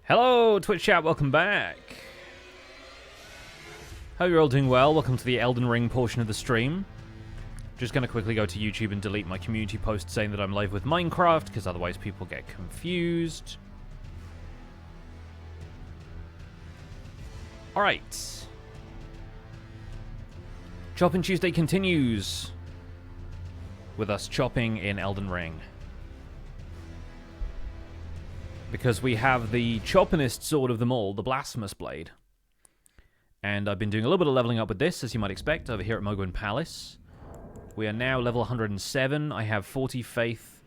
Hello, Twitch chat, welcome back. Hope you're all doing well. Welcome to the Elden Ring portion of the stream. Just going to quickly go to YouTube and delete my community post saying that I'm live with Minecraft, because otherwise people get confused. Alright. Chopping Tuesday continues with us chopping in Elden Ring. Because we have the choppinest sword of them all, the Blasphemous Blade. And I've been doing a little bit of leveling up with this, as you might expect, over here at Morgott Palace. We are now level 107. I have 40 faith,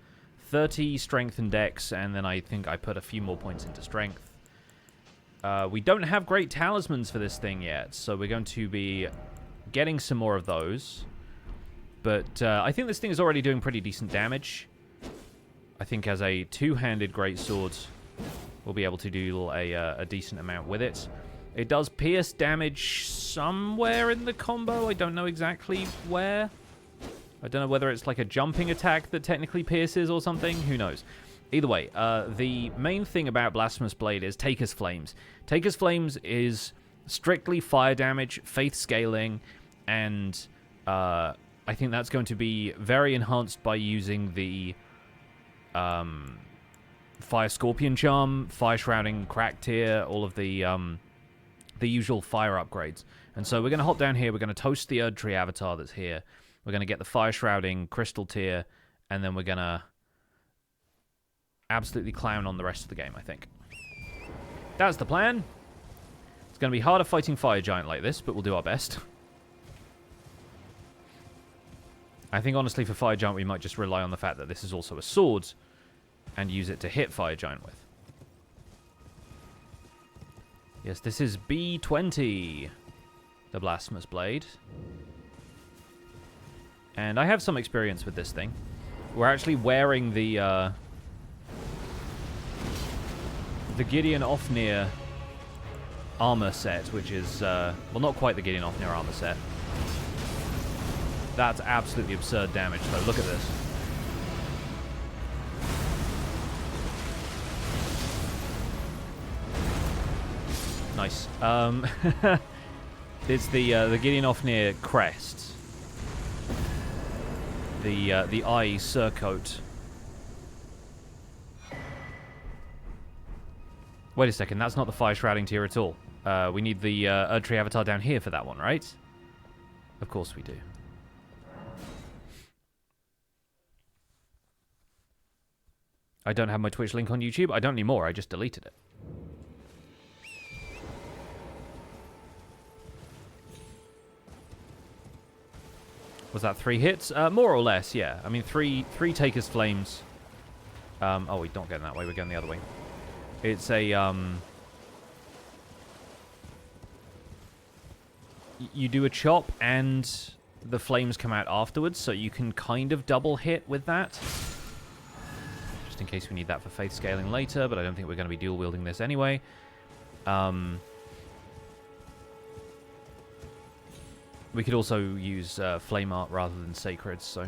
30 strength and dex, and then I think I put a few more points into strength. We don't have great talismans for this thing yet, so we're going to be getting some more of those. But I think this thing is already doing pretty decent damage. I think as a two-handed greatsword, we'll be able to do a decent amount with it. It does pierce damage somewhere in the combo. I don't know exactly where. I don't know whether it's like a jumping attack that technically pierces or something. Who knows? Either way, the main thing about Blasphemous Blade is Taker's Flames. Taker's Flames is strictly fire damage, faith scaling, and I think that's going to be very enhanced by using the Fire Scorpion Charm, Fire Shrouding, Crack Tier, all of the usual fire upgrades. And so we're going to hop down here, we're going to toast the Erdtree avatar that's here, we're going to get the Fire Shrouding, Crystal Tier, and then we're going to absolutely clown on the rest of the game, I think. That's the plan. It's going to be harder fighting Fire Giant like this, but we'll do our best. I think, honestly, for Fire Giant, we might just rely on the fact that this is also a sword and use it to hit Fire Giant with. Yes, this is B20, the Blasphemous Blade. And I have some experience with this thing. We're actually wearing the Gideon Ofnir armor set, which is, well, not quite the Gideon Ofnir armor set. That's absolutely absurd damage, though. Look at this. Nice. It's the Gideon Ofnir crest. The eye surcoat. Wait a second, that's not the Fire Shrouding tier at all. We need the Erdtree avatar down here for that one, right? Of course we do. I don't have my Twitch link on YouTube. I don't anymore. I just deleted it. Was that 3 hits? More or less, yeah. I mean, three Taker's Flames. Oh, we're not going that way. We're going the other way. It's a... You do a chop and the flames come out afterwards, so you can kind of double hit with that. Just in case we need that for faith scaling later, but I don't think we're going to be dual wielding this anyway. We could also use Flame Art rather than Sacred, so...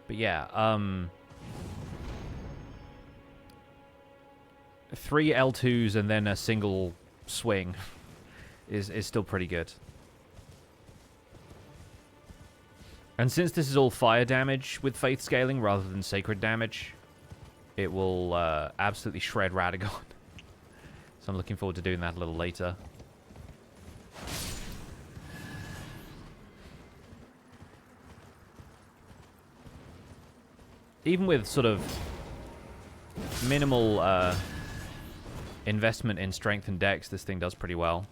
But yeah, 3 L2s and then a single swing is still pretty good. And since this is all fire damage with faith scaling rather than sacred damage, it will absolutely shred Radagon. So I'm looking forward to doing that a little later. Even with sort of minimal investment in strength and dex, this thing does pretty well.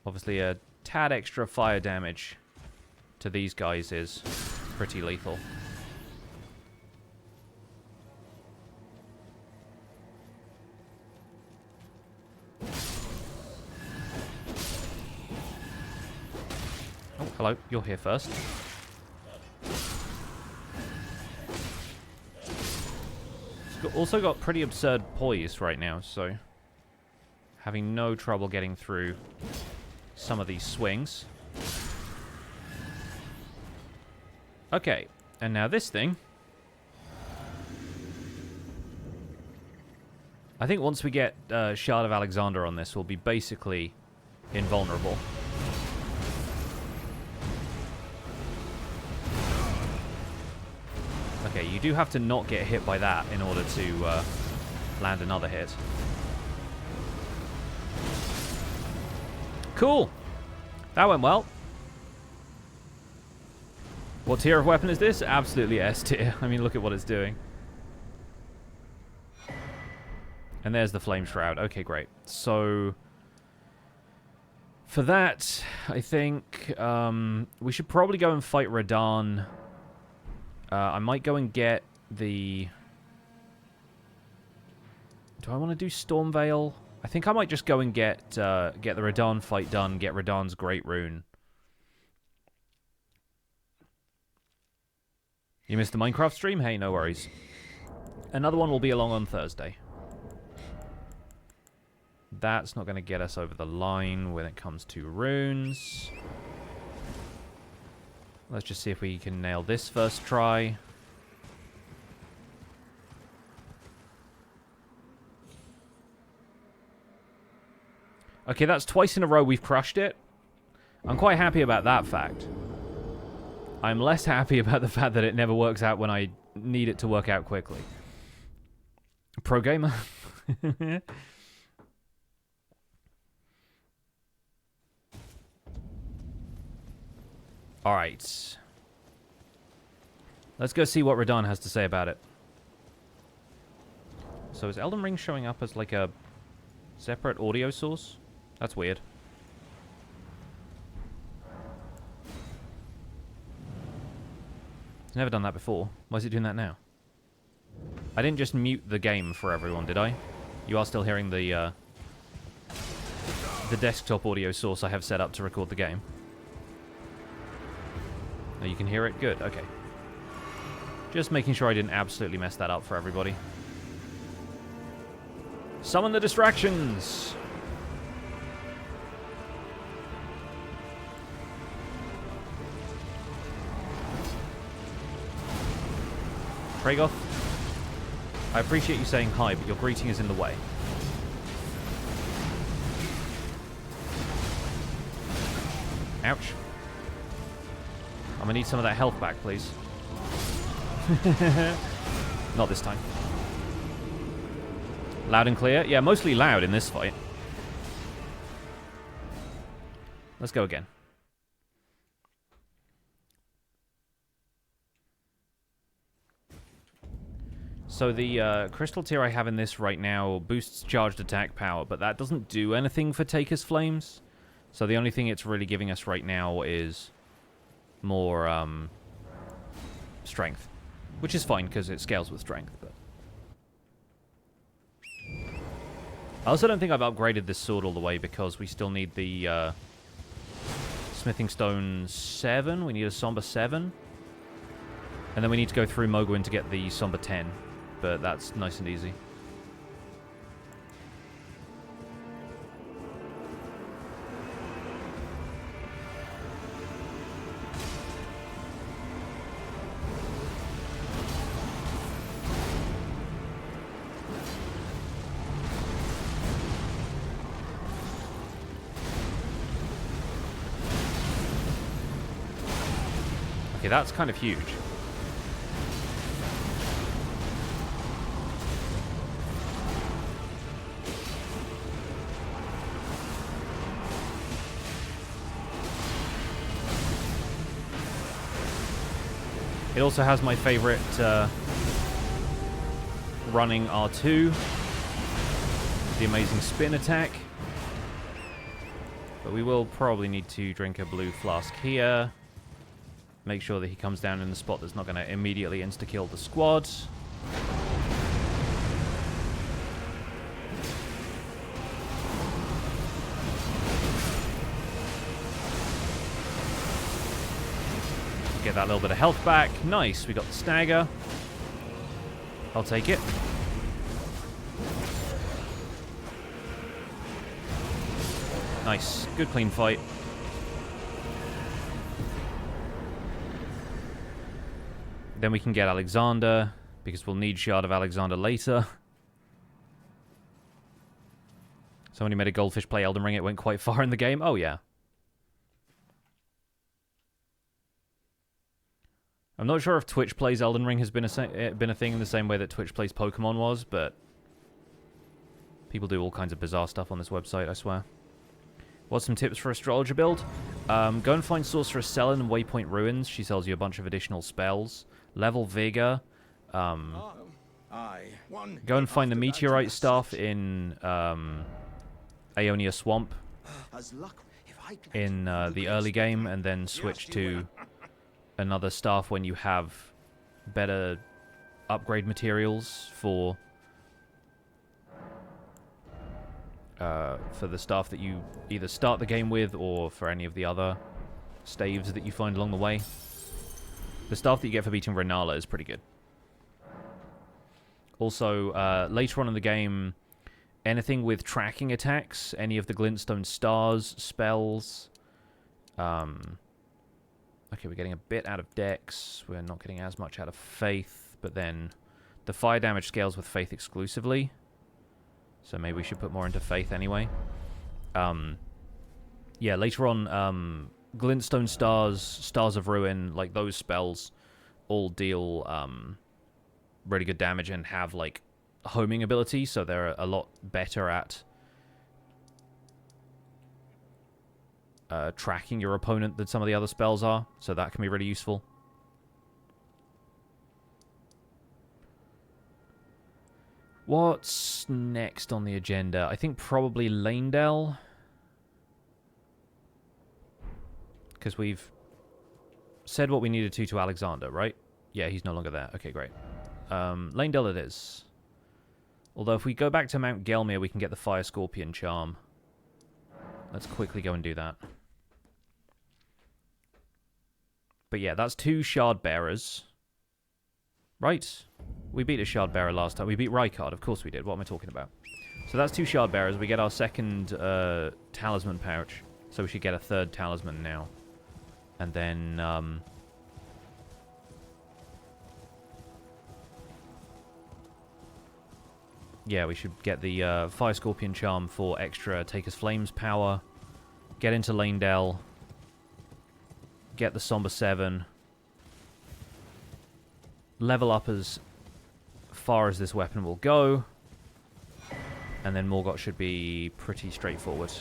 Obviously, a tad extra fire damage to these guys is pretty lethal. Oh, hello. You're here first. It's also got pretty absurd poise right now, so having no trouble getting through some of these swings. Okay, and now this thing I think once we get Shard of Alexander on this, we'll be basically invulnerable. Okay, you do have to not get hit by that in order to land another hit. Cool. That went well. What tier of weapon is this? Absolutely S tier. I mean, look at what it's doing. And there's the Flame Shroud. Okay, great. So, for that, I think we should probably go and fight Radahn. I might go and get the... Do I want to do Stormveil? I think I might just go and get the Radahn fight done, get Radahn's Great Rune. You missed the Minecraft stream? Hey, no worries. Another one will be along on Thursday. That's not going to get us over the line when it comes to runes. Let's just see if we can nail this first try. Okay, that's twice in a row we've crushed it. I'm quite happy about that fact. I'm less happy about the fact that it never works out when I need it to work out quickly. Pro gamer. Alright. Let's go see what Radahn has to say about it. So is Elden Ring showing up as like a separate audio source? That's weird. It's never done that before. Why is it doing that now? I didn't just mute the game for everyone, did I? You are still hearing the desktop audio source I have set up to record the game. Oh, you can hear it? Good, okay. Just making sure I didn't absolutely mess that up for everybody. Summon the distractions! Tragoth, I appreciate you saying hi, but your greeting is in the way. Ouch. I'm gonna need some of that health back, please. Not this time. Loud and clear? Yeah, mostly loud in this fight. Let's go again. So the crystal tier I have in this right now boosts charged attack power, but that doesn't do anything for Taker's Flames. So the only thing it's really giving us right now is more strength, which is fine because it scales with strength. But I also don't think I've upgraded this sword all the way because we still need the Smithing Stone 7. We need a Somber 7. And then we need to go through Morgott to get the Somber 10. But that's nice and easy. Okay, that's kind of huge. It also has my favorite running R2, the amazing spin attack. But we will probably need to drink a blue flask here. Make sure that he comes down in the spot that's not going to immediately insta-kill the squad. Get that little bit of health back. Nice, we got the stagger. I'll take it. Nice, good clean fight. Then we can get Alexander, because we'll need Shard of Alexander later. Somebody made a goldfish play Elden Ring. It went quite far in the game. Oh, yeah. I'm not sure if Twitch plays Elden Ring has been a thing in the same way that Twitch plays Pokemon was, but people do all kinds of bizarre stuff on this website, I swear. What's some tips for astrologer build? Go and find Sorceress Selin in Waypoint Ruins. She sells you a bunch of additional spells. Level Vigor. Go and find the Meteorite Staff in Aeonia Swamp in the early game, and then switch to another staff when you have better upgrade materials for the staff that you either start the game with or for any of the other staves that you find along the way. The staff that you get for beating Renala is pretty good. Also, later on in the game, anything with tracking attacks, any of the Glintstone Stars spells. Okay, we're getting a bit out of Dex. We're not getting as much out of Faith, but then the fire damage scales with Faith exclusively. So maybe we should put more into Faith anyway. Yeah, later on, Glintstone Stars, Stars of Ruin, like those spells all deal really good damage and have like homing ability, so they're a lot better at tracking your opponent than some of the other spells are, so that can be really useful. What's next on the agenda? I think probably Leyndell, because we've said what we needed to Alexander, right? Yeah, he's no longer there. Okay, great. Leyndell it is. Although if we go back to Mount Gelmir, we can get the Fire Scorpion charm. Let's quickly go and do that. But yeah, that's 2 Shard Bearers. Right. We beat a Shard Bearer last time. We beat Rykard, of course we did. What am I talking about? So that's 2 Shard Bearers. We get our second talisman pouch. So we should get a 3rd talisman now. And then yeah, we should get the Fire Scorpion charm for extra Taker's Flames power. Get into Leyndell. Get the Somber 7. Level up as far as this weapon will go. And then Morgott should be pretty straightforward.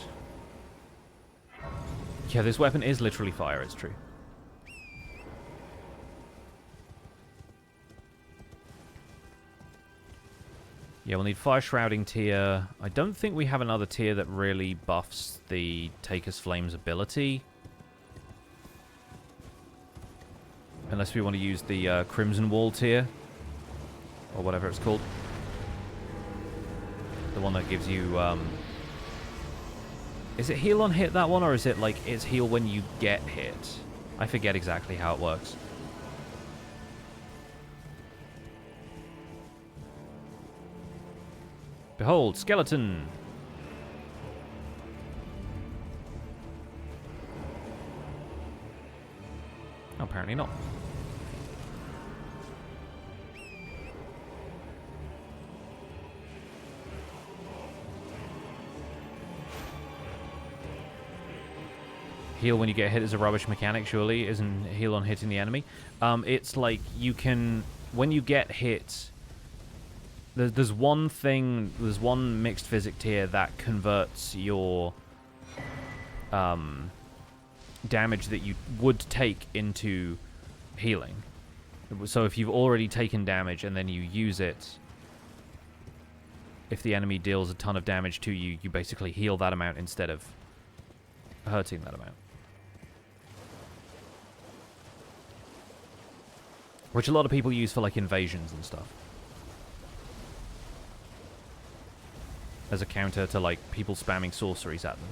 Yeah, this weapon is literally fire, it's true. Yeah, we'll need Fire Shrouding tier. I don't think we have another tier that really buffs the Taker's Flames ability. Unless we want to use the Crimson Wall tier. Or whatever it's called. The one that gives you... Is it heal on hit, that one? Or is it like it's heal when you get hit? I forget exactly how it works. Behold, skeleton! Oh, apparently not. Heal when you get hit is a rubbish mechanic, surely. Isn't heal on hitting the enemy? It's like you can... When you get hit... There's one thing... There's one mixed physic tier that converts your... damage that you would take into healing. So if you've already taken damage and then you use it... If the enemy deals a ton of damage to you, you basically heal that amount instead of hurting that amount. Which a lot of people use for, like, invasions and stuff. As a counter to, like, people spamming sorceries at them.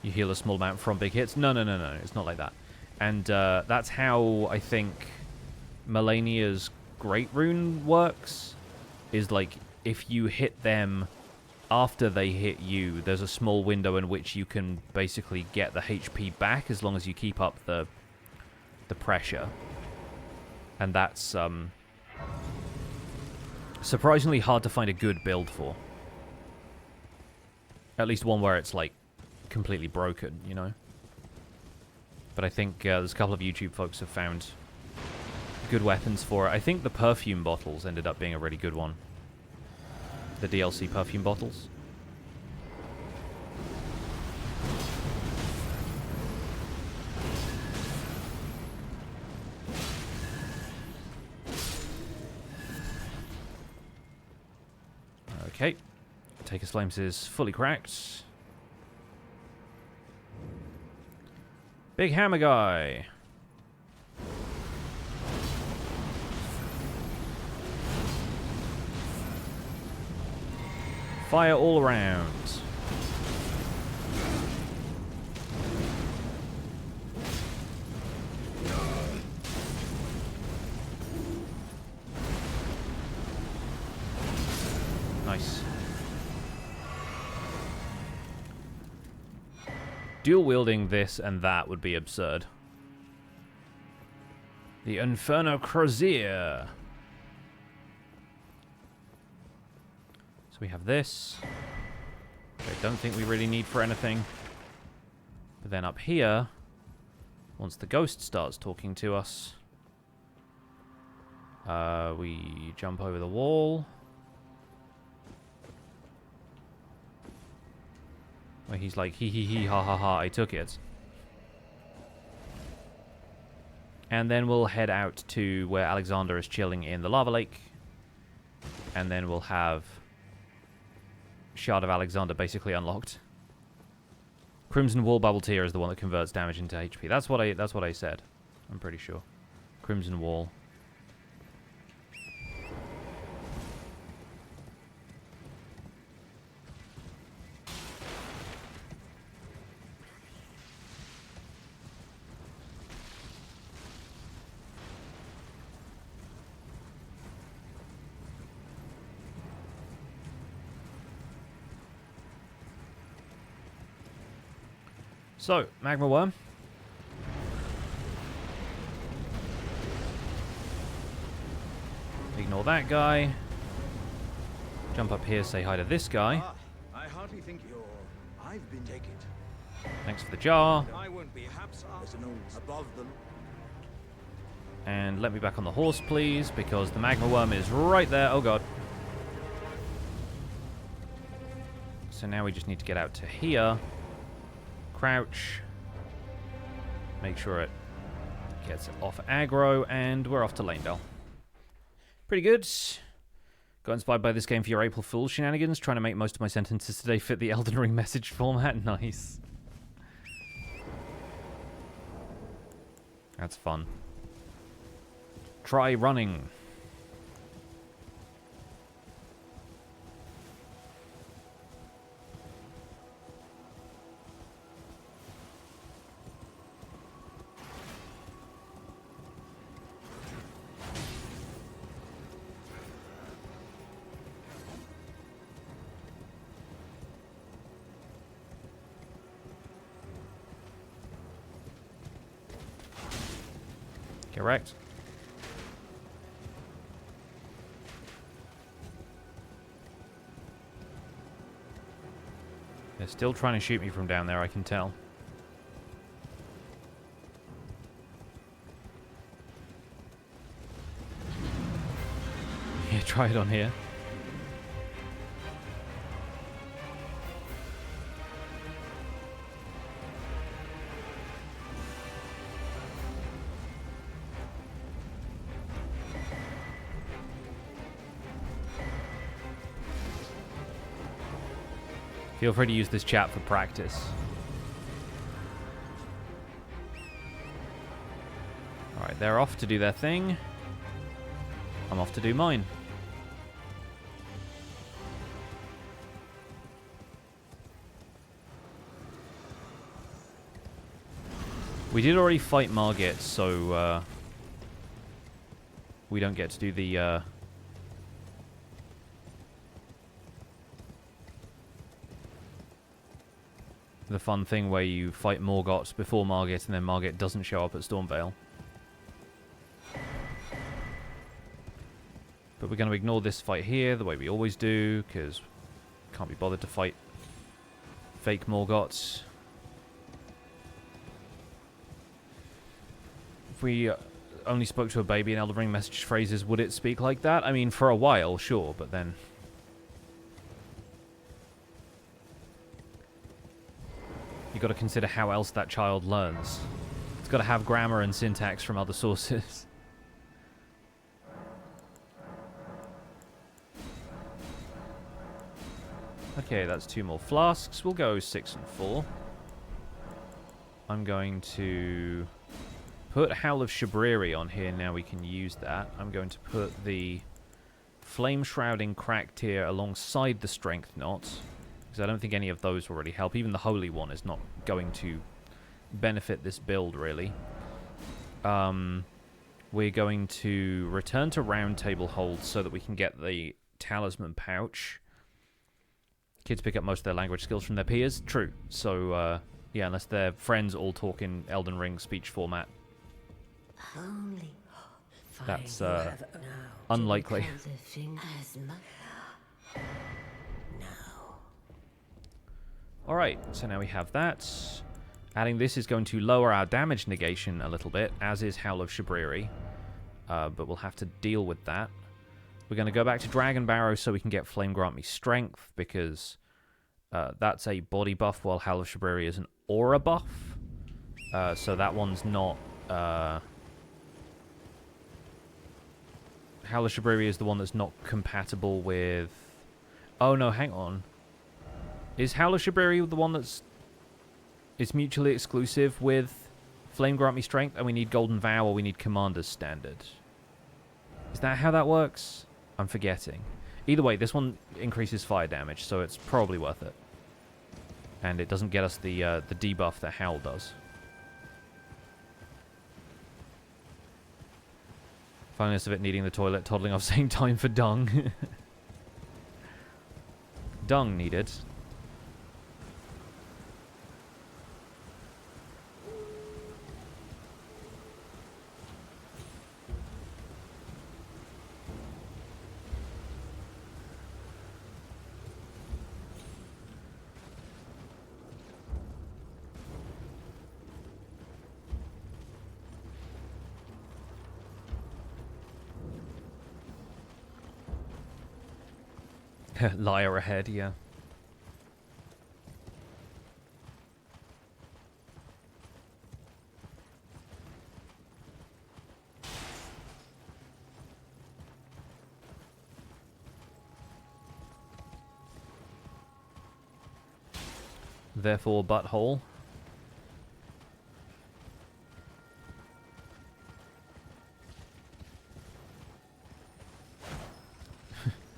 You heal a small amount from big hits. No. It's not like that. And that's how, I think, Malenia's Great Rune works. Is, like, if you hit them after they hit you, there's a small window in which you can basically get the HP back as long as you keep up the pressure. And that's surprisingly hard to find a good build for. At least one where it's, like, completely broken, you know? But I think there's a couple of YouTube folks have found good weapons for it. I think the perfume bottles ended up being a really good one. The DLC perfume bottles. Okay. Taker's Flames is fully cracked. Big hammer guy. Fire all around. Nice. Dual wielding this and that would be absurd. The Inferno Crozier. So we have this. Which I don't think we really need for anything. But then up here, once the ghost starts talking to us, we jump over the wall. Where he's like, hee hee hee, ha ha ha, I took it. And then we'll head out to where Alexander is chilling in the lava lake. And then we'll have Shard of Alexander basically unlocked. Crimson Wall Bubble Tear is the one that converts damage into HP. That's what I said. I'm pretty sure. Crimson Wall. So, Magma Worm. Ignore that guy. Jump up here, say hi to this guy. I hardly think I've been taken. Thanks for the jar. I won't be above them. And let me back on the horse, please, because the Magma Worm is right there. Oh, God. So now we just need to get out to here. Crouch. Make sure it gets off aggro, and we're off to Lanedale. Pretty good. Got inspired by this game for your April Fool's shenanigans, trying to make most of my sentences today fit the Elden Ring message format. Nice. That's fun. Try running. Correct. They're still trying to shoot me from down there, I can tell. Yeah, try it on here. Feel free to use this chat for practice. Alright, they're off to do their thing. I'm off to do mine. We did already fight Morgott, so we don't get to do the fun thing where you fight Morgott before Morgott, and then Morgott doesn't show up at Stormvale. But we're going to ignore this fight here, the way we always do, because can't be bothered to fight Fake Morgott. If we only spoke to a baby in Elden Ring message phrases, would it speak like that? I mean, for a while, sure, but then... you got to consider how else that child learns. It's got to have grammar and syntax from other sources. Okay, that's 2 more flasks. We'll go 6 and 4. I'm going to put Howl of Shabriri on here. Now we can use that. I'm going to put the Flame Shrouding Crack Tier alongside the Strength Knot, because I don't think any of those will really help. Even the Holy One is not going to benefit this build, really. We're going to return to Round Table Hold so that we can get the Talisman Pouch. Kids pick up most of their language skills from their peers. True. So, yeah, unless their friends all talk in Elden Ring speech format. That's, unlikely. Alright, so now we have that. Adding this is going to lower our damage negation a little bit, as is Howl of Shabriri. But we'll have to deal with that. We're going to go back to Dragon Barrow so we can get Flame Grant Me Strength, because that's a body buff, while Howl of Shabriri is an aura buff. So that one's not... Howl of Shabriri is the one that's not compatible with... oh no, hang on. Is Howl of Shabriri the one that's... is mutually exclusive with Flame Grant Me Strength, and we need Golden Vow, or we need Commander's Standard? Is that how that works? I'm forgetting. Either way, this one increases fire damage, so it's probably worth it. And it doesn't get us the debuff that Howl does. Finalness of it needing the toilet, toddling off saying time for dung. Dung needed. Liar ahead, yeah. Therefore, butthole.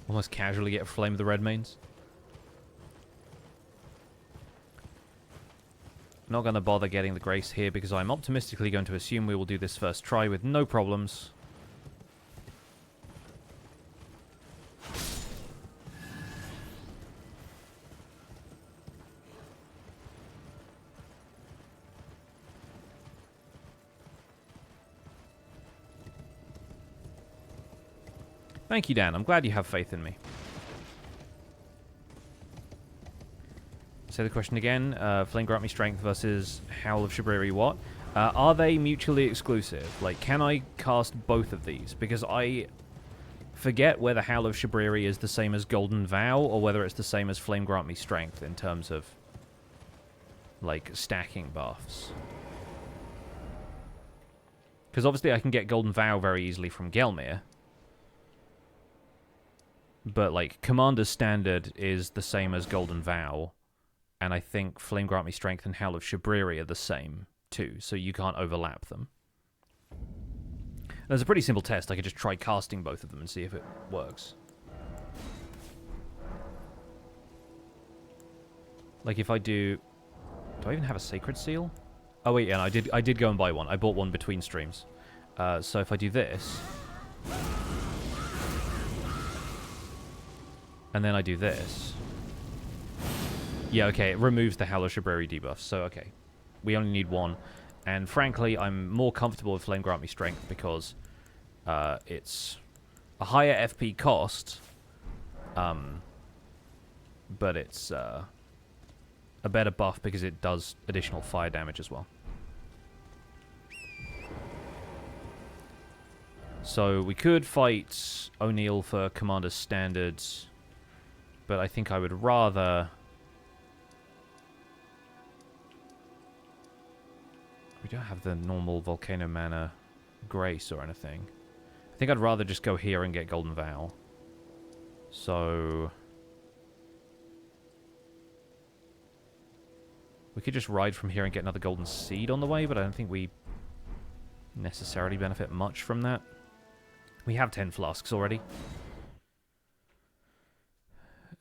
Almost casually get Flame of the Redmanes. Not going to bother getting the Grace here because I'm optimistically going to assume we will do this first try with no problems. Thank you, Dan. I'm glad you have faith in me. Say the question again. Flame Grant Me Strength versus Howl of Shabriri what? Are they mutually exclusive? Like, can I cast both of these? Because I forget whether Howl of Shabriri is the same as Golden Vow or whether it's the same as Flame Grant Me Strength in terms of, like, stacking buffs. Because obviously I can get Golden Vow very easily from Gelmir. But, like, Commander's Standard is the same as Golden Vow. And I think Flame Grant Me Strength and Howl of Shabriri are the same, too. So you can't overlap them. There's a pretty simple test. I could just try casting both of them and see if it works. Like, if I do... do I even have a Sacred Seal? Oh, wait, yeah, I did go and buy one. I bought one between streams. So if I do this... and then I do this. Yeah, okay, it removes the Howl of Shabriri debuff, so okay. We only need one. And frankly, I'm more comfortable with Flame Grant Me Strength because it's a higher FP cost, but it's a better buff because it does additional fire damage as well. So we could fight O'Neill for Commander's Standards, but I think I would rather... We don't have the normal Volcano Mana Grace or anything. I think I'd rather just go here and get Golden Vow. So... we could just ride from here and get another Golden Seed on the way, but I don't think we necessarily benefit much from that. We have 10 flasks already.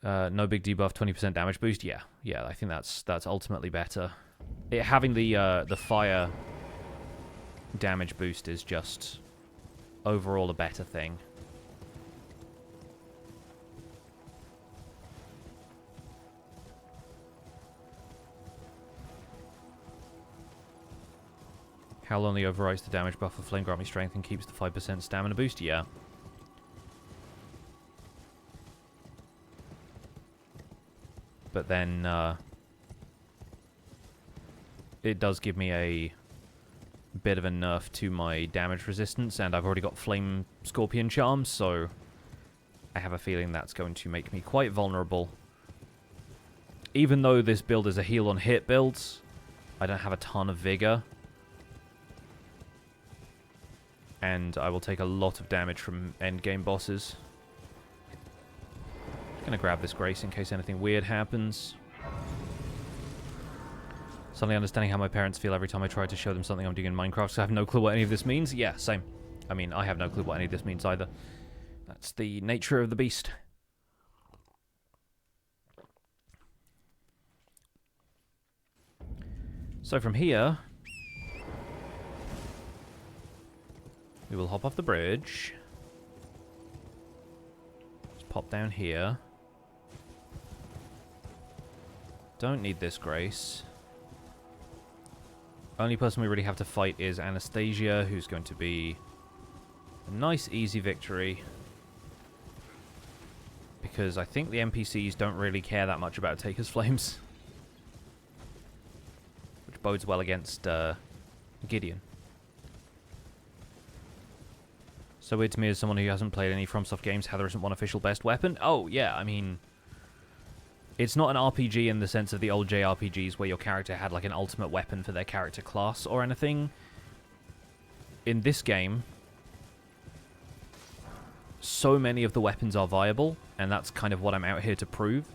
No big debuff, 20% damage boost. Yeah, I think that's ultimately better. Having the fire damage boost is just overall a better thing. Howl only overwrites the damage buff of Flame Grant Me Strength and keeps the 5% stamina boost? Yeah. But then, it does give me a bit of a nerf to my damage resistance, and I've already got Flame Scorpion Charms, so I have a feeling that's going to make me quite vulnerable. Even though this build is a heal on hit build, I don't have a ton of vigor. And I will take a lot of damage from endgame bosses. Just gonna grab this Grace in case anything weird happens. Suddenly understanding how my parents feel every time I try to show them something I'm doing in Minecraft, so I have no clue what any of this means. Yeah, same. I mean, I have no clue what any of this means either. That's the nature of the beast. So from here... we will hop off the bridge. Just pop down here. Don't need this Grace. Only person we really have to fight is Anastasia, who's going to be a nice, easy victory. Because I think the NPCs don't really care that much about Taker's Flames. Which bodes well against Gideon. So weird to me as someone who hasn't played any FromSoft games how there isn't one official best weapon. Oh, yeah, I mean... it's not an RPG in the sense of the old JRPGs where your character had like an ultimate weapon for their character class or anything. In this game, so many of the weapons are viable, and that's kind of what I'm out here to prove.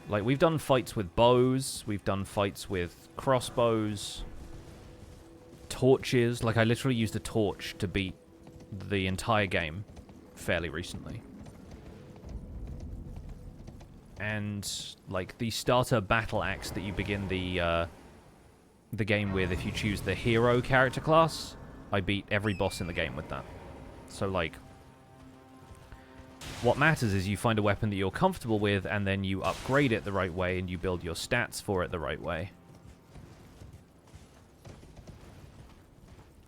Like, we've done fights with bows, we've done fights with crossbows, torches. Like, I literally used a torch to beat the entire game fairly recently. And like the starter battle axe that you begin the game with if you choose the hero character class, I beat every boss in the game with that. So like, what matters is you find a weapon that you're comfortable with and then you upgrade it the right way and you build your stats for it the right way.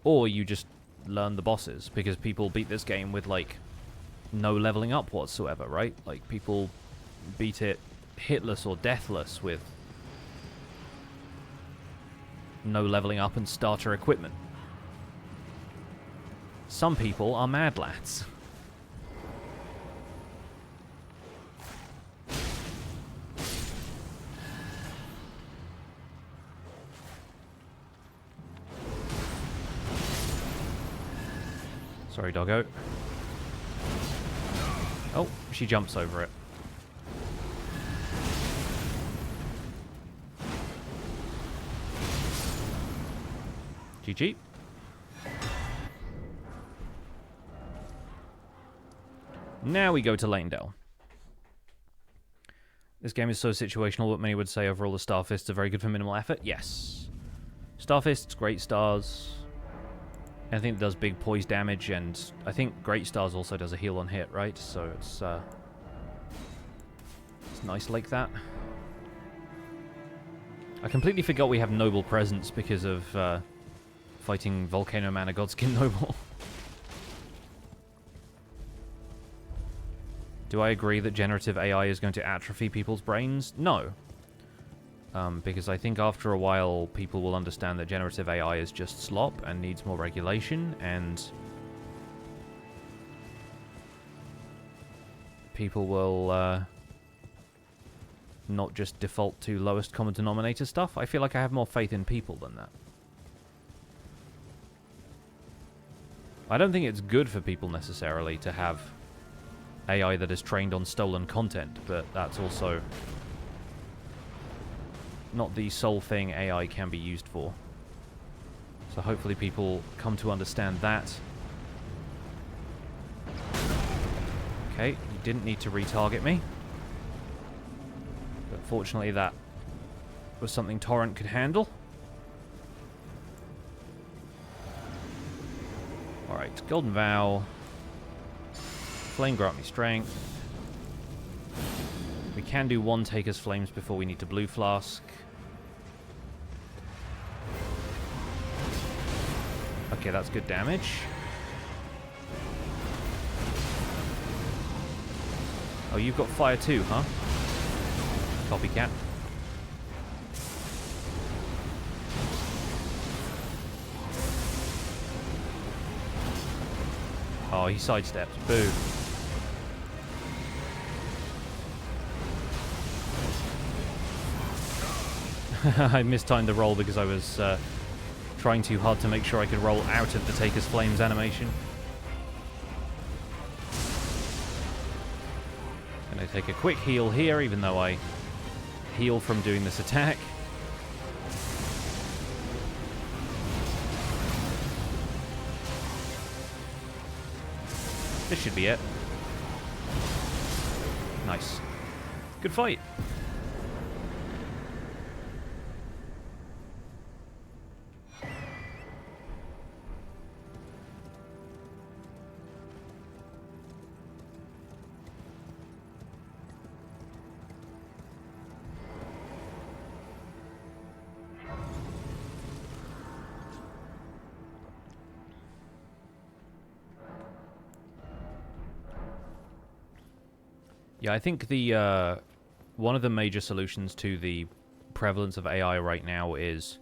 Or you just learn the bosses, because people beat this game with like no leveling up whatsoever, right? Like people beat it hitless or deathless with no leveling up and starter equipment. Some people are mad lads. Sorry, doggo. Oh, she jumps over it. GG. Now we go to Lanedale. This game is so situational that many would say overall the Starfists are very good for minimal effort. Yes. Starfists, Great Stars. Anything that does big poise damage, and I think Great Stars also does a heal on hit, right? So it's nice like that. I completely forgot we have Noble Presence because of fighting Volcano Mana Godskin Noble. Do I agree that generative AI is going to atrophy people's brains? No. Because I think after a while people will understand that generative AI is just slop and needs more regulation, and people will not just default to lowest common denominator stuff. I feel like I have more faith in people than that. I don't think it's good for people necessarily to have AI that is trained on stolen content, but that's also not the sole thing AI can be used for. So hopefully people come to understand that. Okay, you didn't need to retarget me. But fortunately that was something Torrent could handle. Alright, Golden Vow. Flame grant me strength. We can do one Taker's Flames before we need to Blue Flask. Okay, that's good damage. Oh, you've got fire too, huh? Copycat. Oh, he sidestepped. Boo. I mistimed the roll because I was trying too hard to make sure I could roll out of the Taker's Flames animation. Gonna take a quick heal here, even though I heal from doing this attack. This should be it. Nice. Good fight. Yeah, I think the one of the major solutions to the prevalence of AI right now is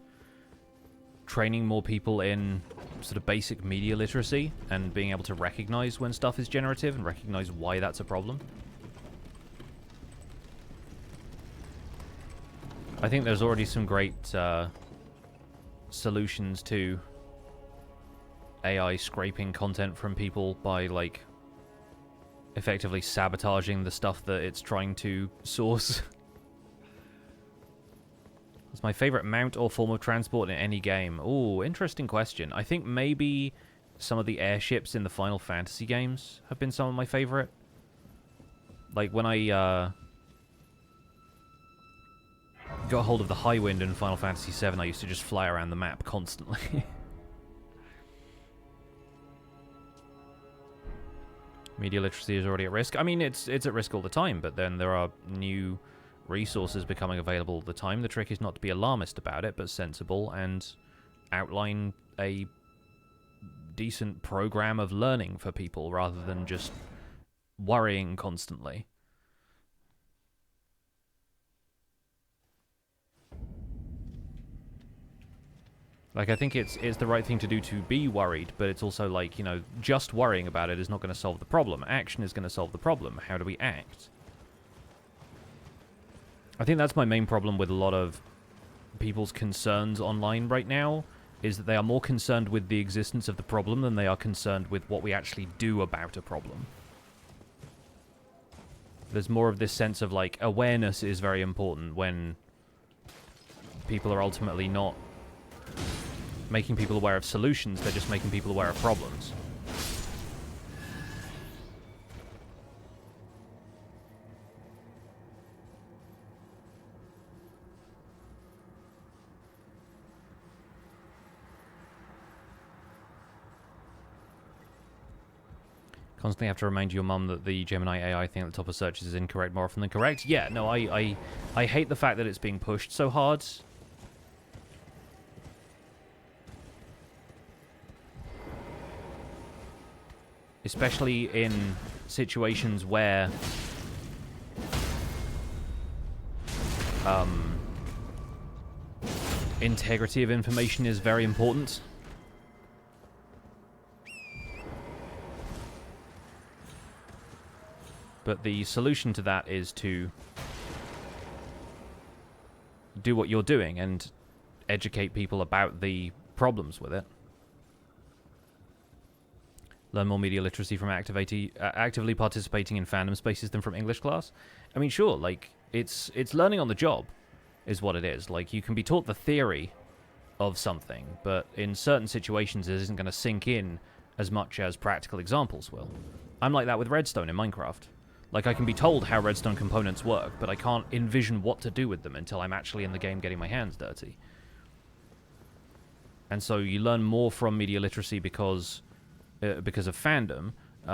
training more people in sort of basic media literacy and being able to recognize when stuff is generative and recognize why that's a problem. I think there's already some great solutions to AI scraping content from people by, like, effectively sabotaging the stuff that it's trying to source. What's my favorite mount or form of transport in any game? Ooh, interesting question. I think maybe some of the airships in the Final Fantasy games have been some of my favorite. Like when I got hold of the Highwind in Final Fantasy VII, I used to just fly around the map constantly. Media literacy is already at risk. I mean, it's at risk all the time, but then there are new resources becoming available all the time. The trick is not to be alarmist about it, but sensible and outline a decent program of learning for people rather than just worrying constantly. Like, I think it's the right thing to do to be worried, but it's also like, you know, just worrying about it is not going to solve the problem. Action is going to solve the problem. How do we act? I think that's my main problem with a lot of people's concerns online right now, is that they are more concerned with the existence of the problem than they are concerned with what we actually do about a problem. There's more of this sense of, like, awareness is very important when people are ultimately not making people aware of solutions, they're just making people aware of problems. Constantly have to remind your mum that the Gemini AI thing at the top of searches is incorrect more often than correct. Yeah, no, I hate the fact that it's being pushed so hard. Especially in situations where integrity of information is very important. But the solution to that is to do what you're doing and educate people about the problems with it. Learn more media literacy from actively participating in fandom spaces than from English class. I mean, sure, like, it's learning on the job is what it is. Like, you can be taught the theory of something, but in certain situations it isn't going to sink in as much as practical examples will. I'm like that with redstone in Minecraft. Like, I can be told how redstone components work, but I can't envision what to do with them until I'm actually in the game getting my hands dirty. And so you learn more from media literacy because of fandom,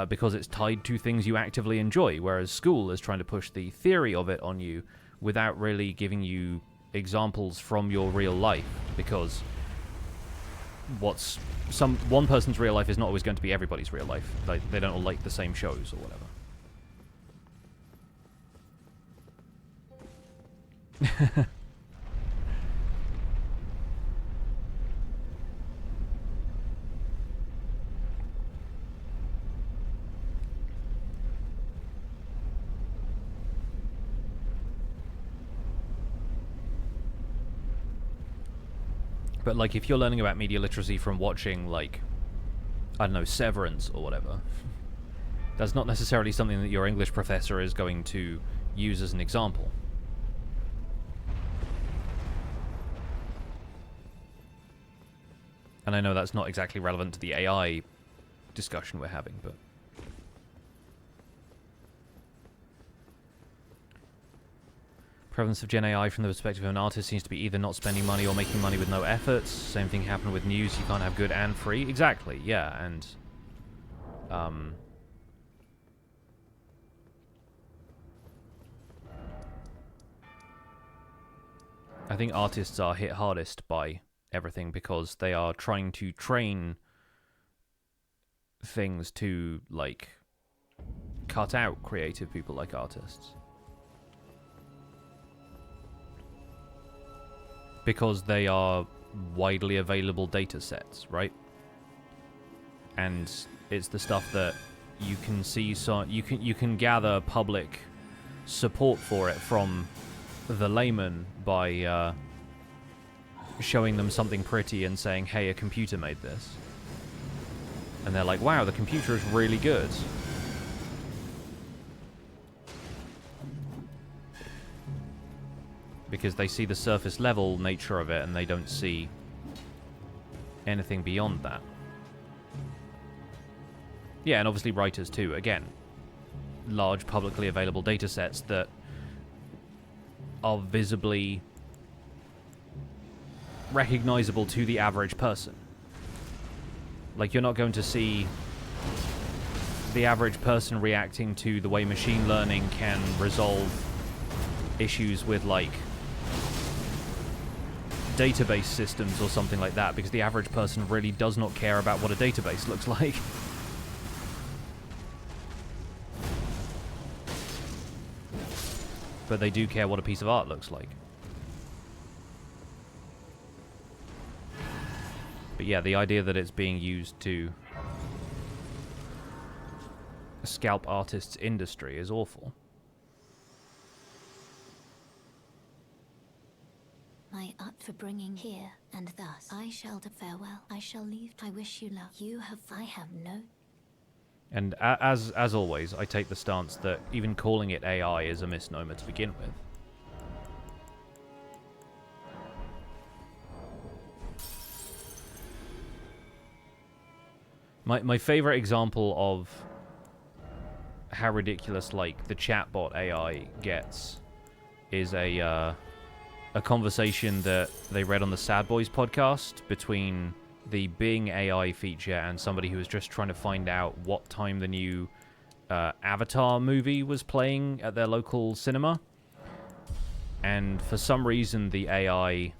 because it's tied to things you actively enjoy, whereas school is trying to push the theory of it on you without really giving you examples from your real life, because one person's real life is not always going to be everybody's real life. They don't all like the same shows or whatever. But, like, if you're learning about media literacy from watching, like, I don't know, Severance or whatever, that's not necessarily something that your English professor is going to use as an example. And I know that's not exactly relevant to the AI discussion we're having, but... Prevalence of Gen AI from the perspective of an artist seems to be either not spending money or making money with no efforts. Same thing happened with news. You can't have good and free. Exactly, yeah, and... I think artists are hit hardest by everything because they are trying to train things to, like, cut out creative people like artists. Because they are widely available data sets, right? And it's the stuff that you can see, so you can gather public support for it from the layman by showing them something pretty and saying, hey, a computer made this. And they're like, wow, the computer is really good. Because they see the surface level nature of it and they don't see anything beyond that. Yeah, and obviously writers too. Again, large publicly available data sets that are visibly recognizable to the average person. Like, you're not going to see the average person reacting to the way machine learning can resolve issues with, like, database systems or something like that, because the average person really does not care about what a database looks like. But they do care what a piece of art looks like. But yeah, the idea that it's being used to scalp artists' industry is awful. My art for bringing here, and thus I shall farewell. I shall leave. I wish you luck. I have no. And as always, I take the stance that even calling it AI is a misnomer to begin with. My favorite example of how ridiculous, like, the chatbot AI gets is a conversation that they read on the Sad Boys podcast between the Bing AI feature and somebody who was just trying to find out what time the new Avatar movie was playing at their local cinema. And for some reason, the AI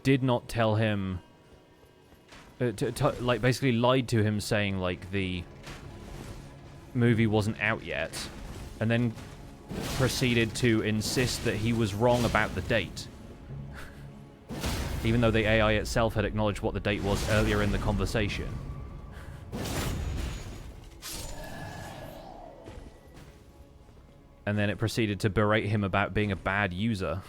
did not tell him, like, basically lied to him, saying, like, the movie wasn't out yet, and then proceeded to insist that he was wrong about the date. Even though the AI itself had acknowledged what the date was earlier in the conversation. And then it proceeded to berate him about being a bad user.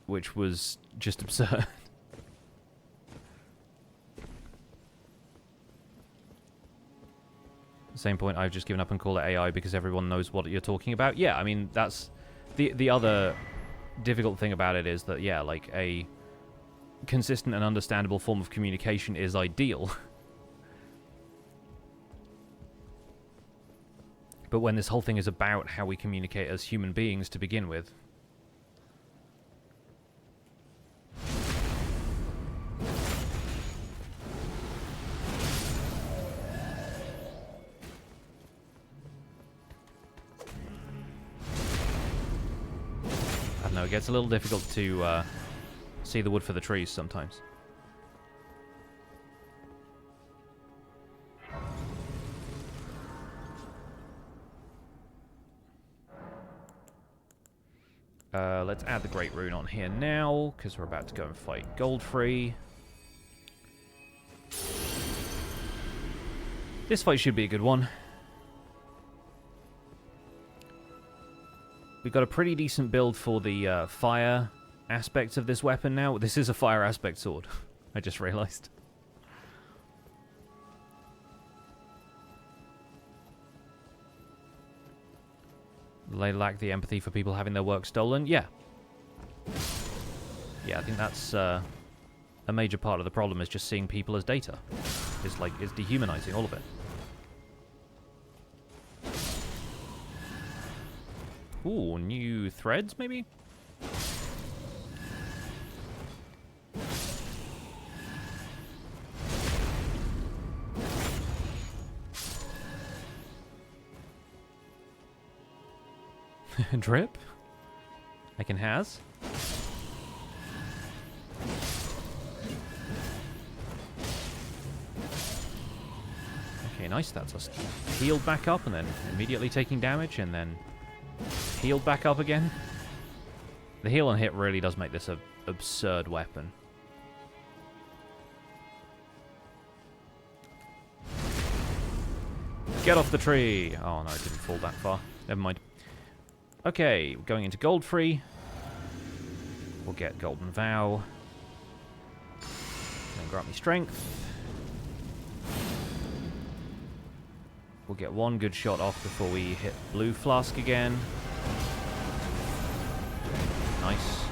Which was just absurd. At the same point, I've just given up and called it AI because everyone knows what you're talking about. Yeah, I mean, that's... The other difficult thing about it is that, yeah, like, a consistent and understandable form of communication is ideal. But when this whole thing is about how we communicate as human beings to begin with... I don't know, it gets a little difficult to see the wood for the trees sometimes. Let's add the Great Rune on here now, because we're about to go and fight Godfrey. This fight should be a good one. We've got a pretty decent build for the fire aspects of this weapon now. This is a fire aspect sword, I just realized. They lack the empathy for people having their work stolen. Yeah. Yeah, I think that's a major part of the problem, is just seeing people as data. It's dehumanizing all of it. Ooh, new threads, maybe? Drip? I can has. Okay, nice. That's us healed back up and then immediately taking damage and then healed back up again. The heal and hit really does make this an absurd weapon. Get off the tree! Oh no, it didn't fall that far. Never mind. Okay, going into Godfrey. We'll get Golden Vow. And grant me strength. We'll get one good shot off before we hit Blue Flask again. Nice.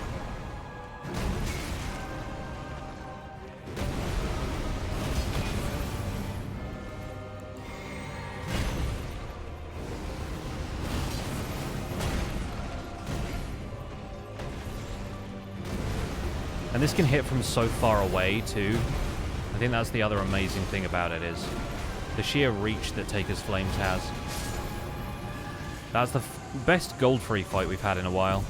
And this can hit from so far away, too. I think that's the other amazing thing about it, is the sheer reach that Taker's Flames has. That's the best Godfrey fight we've had in a while.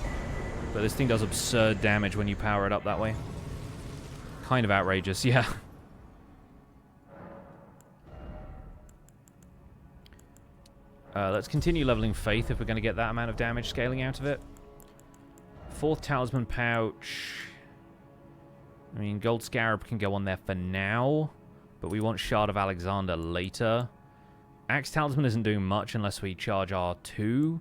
But this thing does absurd damage when you power it up that way. Kind of outrageous, yeah. Let's continue leveling Faith if we're going to get that amount of damage scaling out of it. 4th Talisman Pouch. I mean, Gold Scarab can go on there for now, but we want Shard of Alexander later. Axe Talisman isn't doing much unless we charge R2.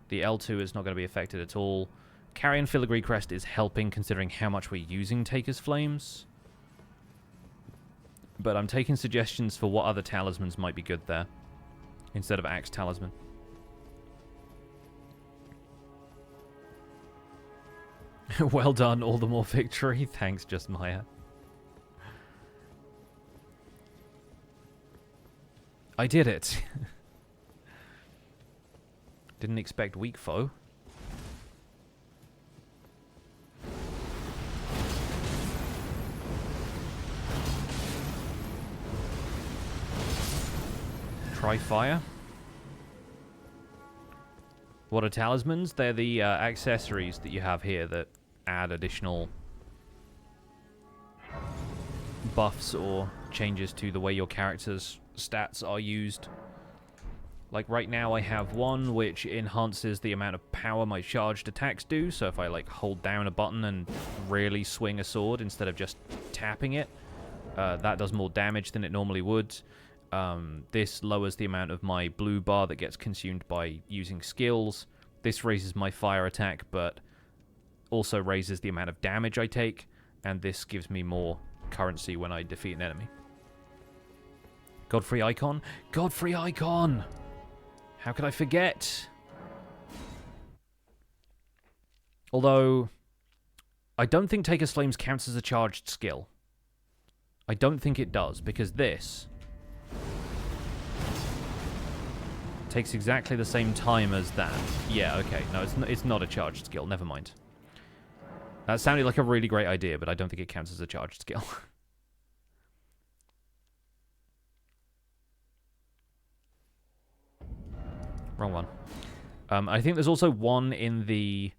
The L2 is not going to be affected at all. Carrion Filigree Crest is helping considering how much we're using Taker's Flames. But I'm taking suggestions for what other talismans might be good there, instead of Axe Talisman. Well done, all the more victory. Thanks, Just Maya. I did it. Didn't expect weak foe. Try fire. What are talismans? They're the accessories that you have here that add additional buffs or changes to the way your character's stats are used. Like right now I have one which enhances the amount of power my charged attacks do, so if I like hold down a button and really swing a sword instead of just tapping it, that does more damage than it normally would. This lowers the amount of my blue bar that gets consumed by using skills. This raises my fire attack, but also raises the amount of damage I take, and this gives me more currency when I defeat an enemy. Godfrey icon? Godfrey icon! How could I forget? Although, I don't think Taker's Flames counts as a charged skill. I don't think it does, because this takes exactly the same time as that. Yeah, okay. No, it's not a charged skill. Never mind. That sounded like a really great idea, but I don't think it counts as a charged skill. Wrong one. I think there's also one in the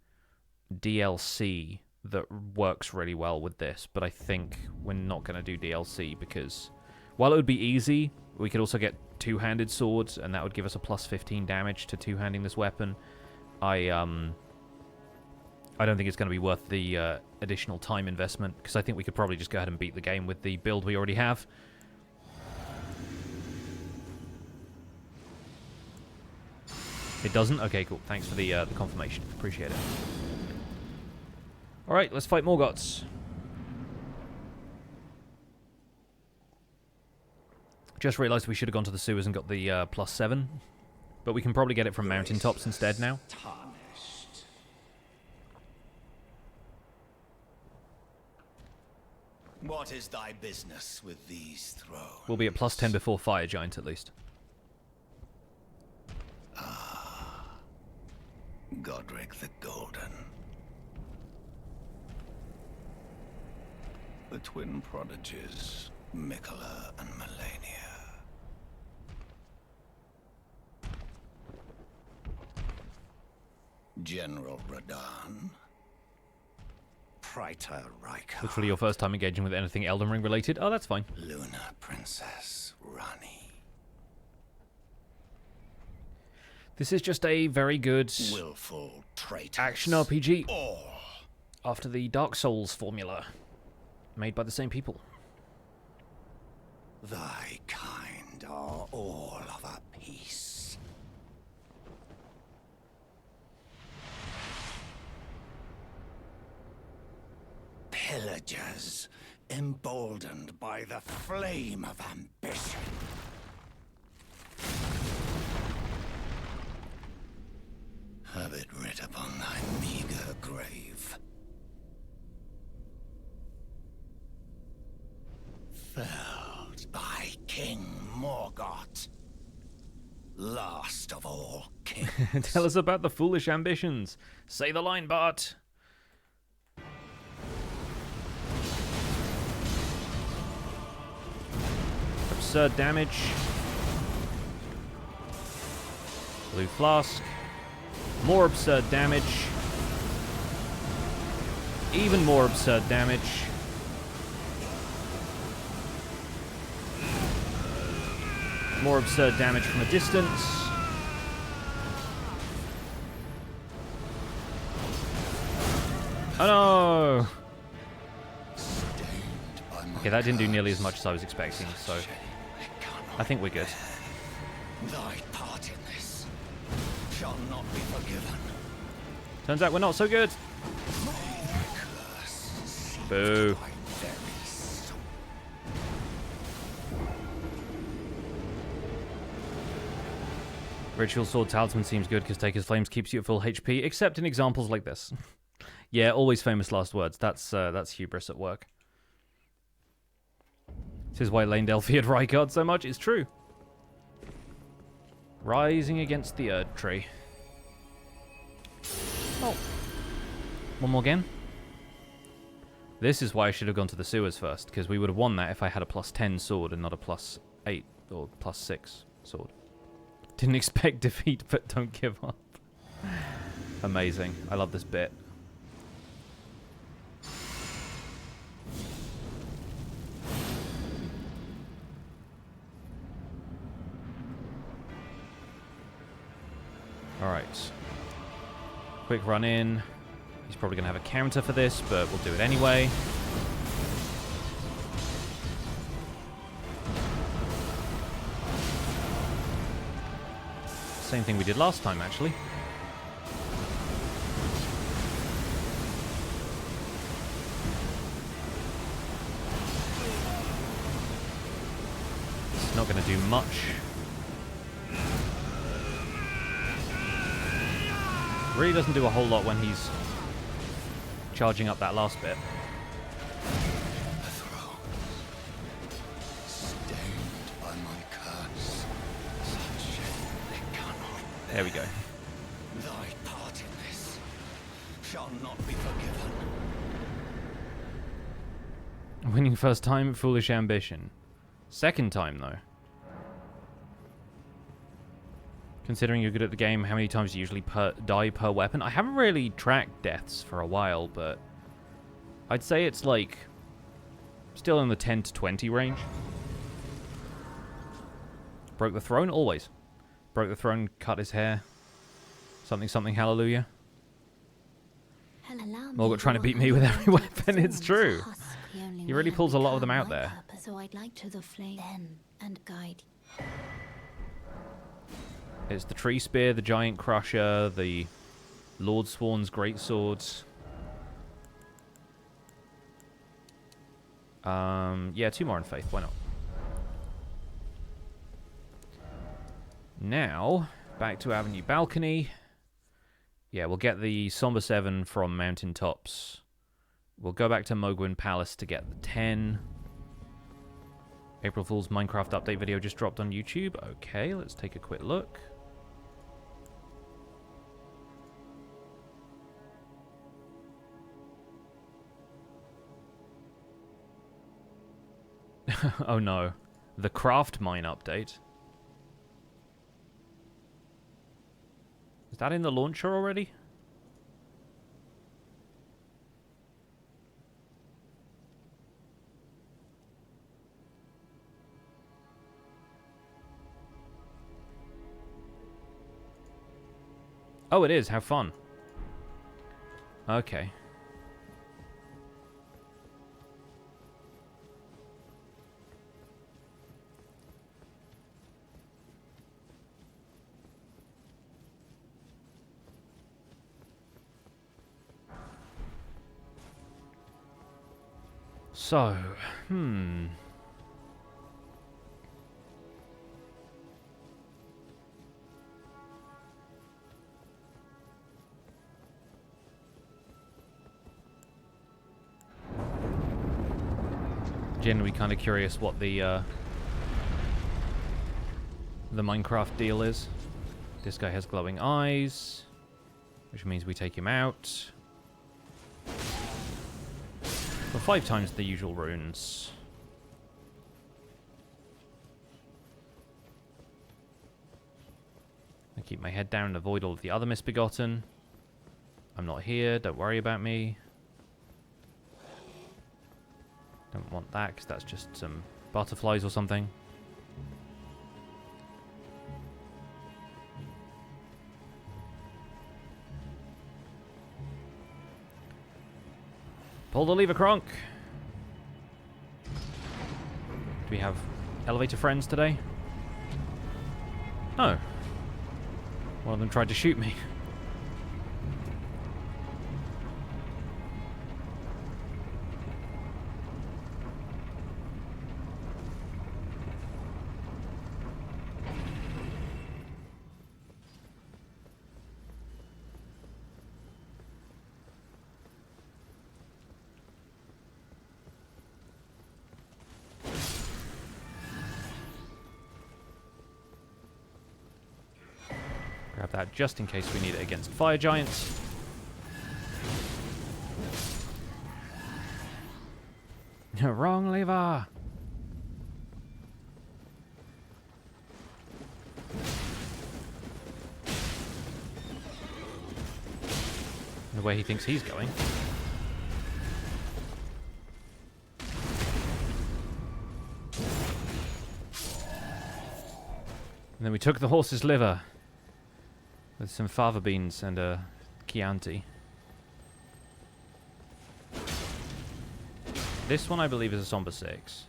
DLC that works really well with this, but I think we're not going to do DLC because while it would be easy, we could also get two-handed swords, and that would give us a plus 15 damage to two-handing this weapon. I don't think it's going to be worth the additional time investment, because I think we could probably just go ahead and beat the game with the build we already have. It doesn't? Okay, cool. Thanks for the confirmation. Appreciate it. Alright, let's fight Morgotts. Just realised we should have gone to the sewers and got the +7. But we can probably get it from mountaintops instead now. Tarnished. What is thy business with these thrones? We'll be at +10 before Fire Giant, at least. Godric the Golden. The twin prodigies, Mikola and Malenia. General Radahn. Praetor Rykard. Literally your first time engaging with anything Elden Ring related? Oh, that's fine. Luna Princess Rani. This is just a very good Willful traitors. action RPG All. after the Dark Souls formula, made by the same people. Thy kind are all of a piece. Pillagers, emboldened by the flame of ambition. Have it writ upon thy meager grave. Felled by King Morgott, last of all kings. Tell us about the foolish ambitions. Say the line, Bart. Absurd damage. Blue flask. More absurd damage. Even more absurd damage. More absurd damage from a distance. Oh no! Okay, that didn't do nearly as much as I was expecting, so I think we're good. Thy part in this shall not be forgiven. Turns out we're not so good. Boo. Ritual Sword Talisman seems good because Taker's Flames keeps you at full HP, except in examples like this. Yeah, always famous last words. That's hubris at work. This is why Lanedale feared Rykard so much. It's true. Rising against the Erdtree. Oh. One more again. This is why I should have gone to the sewers first, because we would have won that if I had a +10 sword and not a +8 or +6 sword. Didn't expect defeat, but don't give up. Amazing. I love this bit. Alright. Quick run in. He's probably going to have a counter for this, but we'll do it anyway. Same thing we did last time, actually. It's not going to do much. Really doesn't do a whole lot when he's charging up that last bit. There we go. Thy part in this shall not be forgiven. Winning first time, foolish ambition. Second time, though. Considering you're good at the game, how many times do you usually die per weapon? I haven't really tracked deaths for a while, but I'd say it's like still in the 10 to 20 range. Broke the throne? Always. Broke the throne, cut his hair. Something, something, hallelujah. Morgott trying to beat me with every weapon, it's true. He really pulls a lot of them out there. So I'd like to the flame then and guide. It's the tree spear, the giant crusher, the Lord Sworn's great swords. Yeah, 2 more in faith, why not? Now, back to Avenue Balcony. Yeah, we'll get the Somber 7 from Mountain Tops. We'll go back to Mogwin Palace to get the 10. April Fool's Minecraft update video just dropped on YouTube. Okay, let's take a quick look. Oh no. The Craft Mine update. Is that in the launcher already? Oh, it is. How fun. Okay. So, Genuinely kind of curious what the Minecraft deal is. This guy has glowing eyes, which means we take him out. For 5 times the usual runes. I keep my head down and avoid all of the other misbegotten. I'm not here, don't worry about me. Don't want that, because that's just some butterflies or something. Pull the lever, Kronk! Do we have elevator friends today? Oh. One of them tried to shoot me. Grab that just in case we need it against fire giants. Wrong lever! The way he thinks he's going. And then we took the horse's liver. With some fava beans and a Chianti. This one I believe is a Somber 6.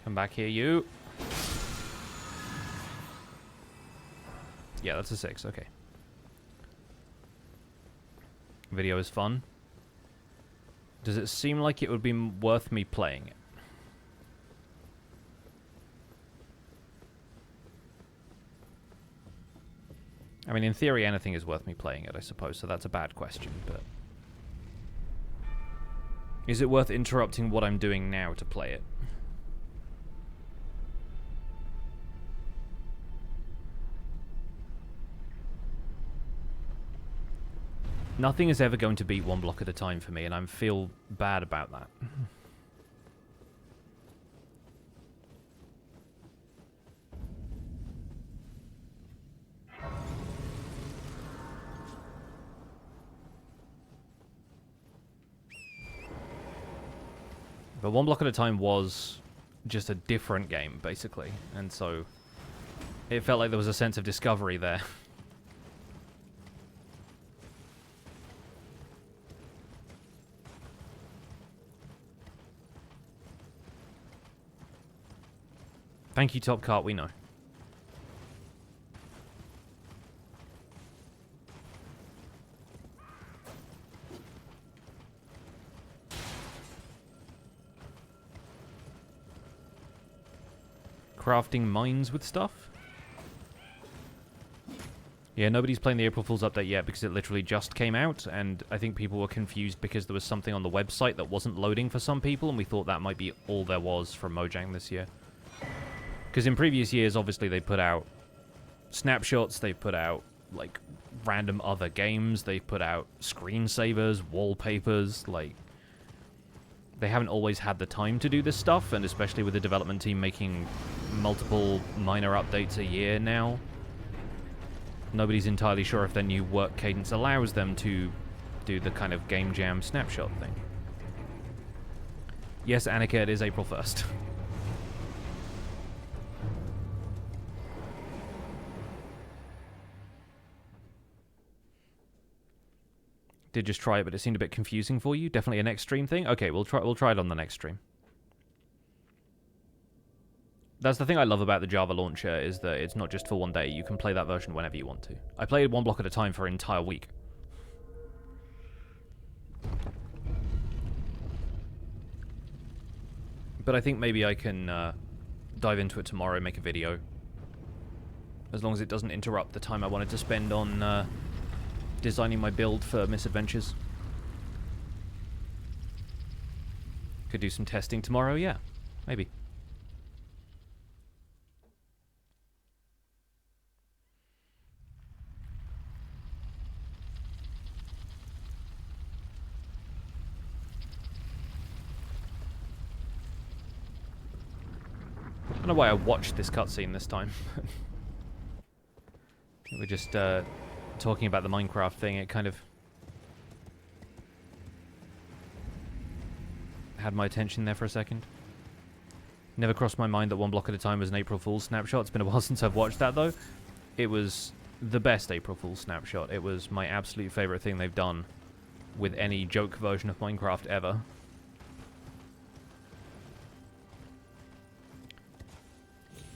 Come back here, you. Yeah, that's a 6, okay. Video is fun. Does it seem like it would be worth me playing it? I mean, in theory, anything is worth me playing it, I suppose, so that's a bad question, but... Is it worth interrupting what I'm doing now to play it? Nothing is ever going to beat one block at a time for me, and I feel bad about that. But one block at a time was just a different game, basically, and so it felt like there was a sense of discovery there. Thank you, Top Cart, we know. Crafting mines with stuff? Yeah, nobody's playing the April Fool's update yet because it literally just came out, and I think people were confused because there was something on the website that wasn't loading for some people, and we thought that might be all there was from Mojang this year. Because in previous years, obviously, they put out snapshots, they put out, like, random other games, they put out screensavers, wallpapers, like... They haven't always had the time to do this stuff, and especially with the development team making multiple minor updates a year now, nobody's entirely sure if their new work cadence allows them to do the kind of game jam snapshot thing. Yes, Annika, it is April 1st. Did just try it, but it seemed a bit confusing for you. Definitely a next stream thing. Okay, we'll try it on the next stream. That's the thing I love about the Java launcher, is that it's not just for one day. You can play that version whenever you want to. I played one block at a time for an entire week. But I think maybe I can dive into it tomorrow, make a video. As long as it doesn't interrupt the time I wanted to spend on designing my build for Misadventures. Could do some testing tomorrow, yeah. Maybe. I don't know why I watched this cutscene this time. We're just talking about the Minecraft thing. It kind of had my attention there for a second. Never crossed my mind that one block at a time was an April Fool's snapshot. It's been a while since I've watched that, though. It was the best April Fool's snapshot. It was my absolute favorite thing they've done with any joke version of Minecraft ever.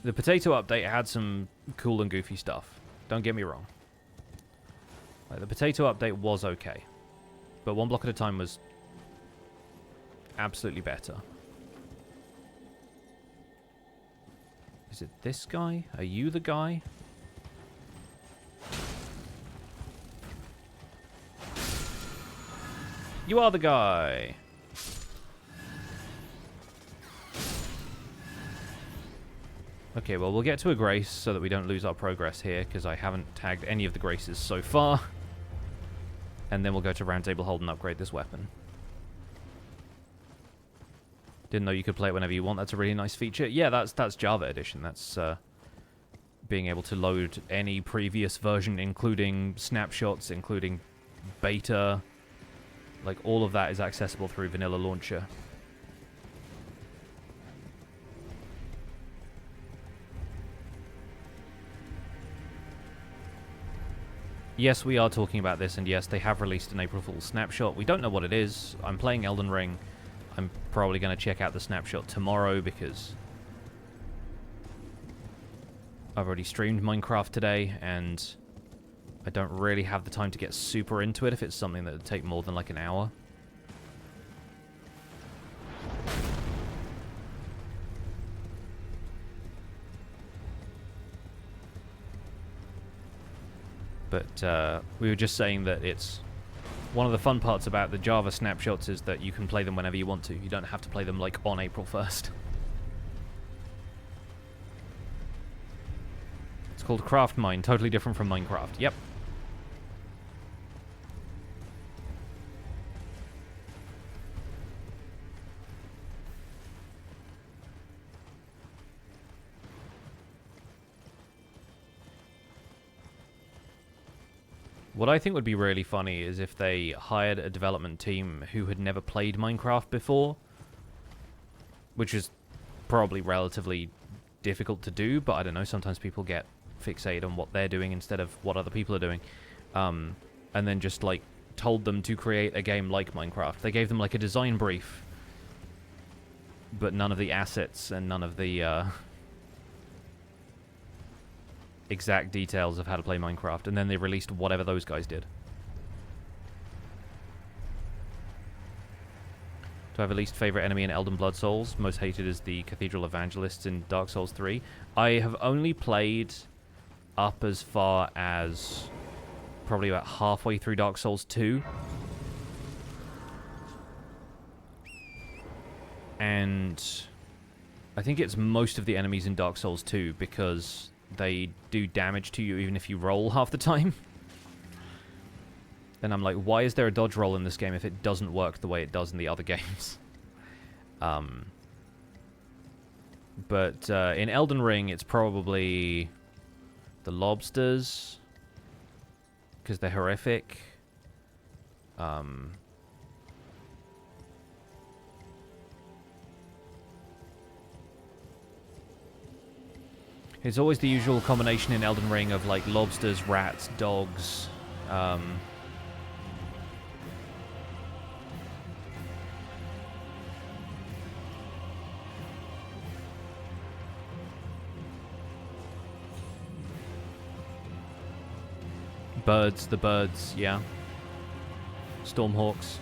The potato update had some cool and goofy stuff. Don't get me wrong. Like, the potato update was okay. But one block at a time was absolutely better. Is it this guy? Are you the guy? You are the guy! Okay, well, we'll get to a grace so that we don't lose our progress here, because I haven't tagged any of the graces so far. And then we'll go to Roundtable Hold and upgrade this weapon. Didn't know you could play it whenever you want. That's a really nice feature. Yeah, that's Java Edition. That's being able to load any previous version, including snapshots, including beta, Like, all of that is accessible through Vanilla Launcher. Yes, we are talking about this, and yes, they have released an April Fool's snapshot. We don't know what it is. I'm playing Elden Ring. I'm probably going to check out the snapshot tomorrow because I've already streamed Minecraft today, and I don't really have the time to get super into it if it's something that would take more than like an hour. But we were just saying that it's one of the fun parts about the Java snapshots is that you can play them whenever you want to. You don't have to play them like on April 1st. It's called Craft Mine, totally different from Minecraft. Yep. What I think would be really funny is if they hired a development team who had never played Minecraft before, which is probably relatively difficult to do, but I don't know, sometimes people get fixated on what they're doing instead of what other people are doing, and then just, like, told them to create a game like Minecraft. They gave them, like, a design brief, but none of the assets and none of the, exact details of how to play Minecraft, and then they released whatever those guys did. Do I have a least favorite enemy in Elden Blood Souls? Most hated is the Cathedral Evangelists in Dark Souls 3. I have only played up as far as probably about halfway through Dark Souls 2. And I think it's most of the enemies in Dark Souls 2 because they do damage to you even if you roll half the time. And I'm like, why is there a dodge roll in this game if it doesn't work the way it does in the other games? But in Elden Ring, it's probably the lobsters, because they're horrific. It's always the usual combination in Elden Ring of, like, lobsters, rats, dogs. Birds, the birds, yeah. Stormhawks.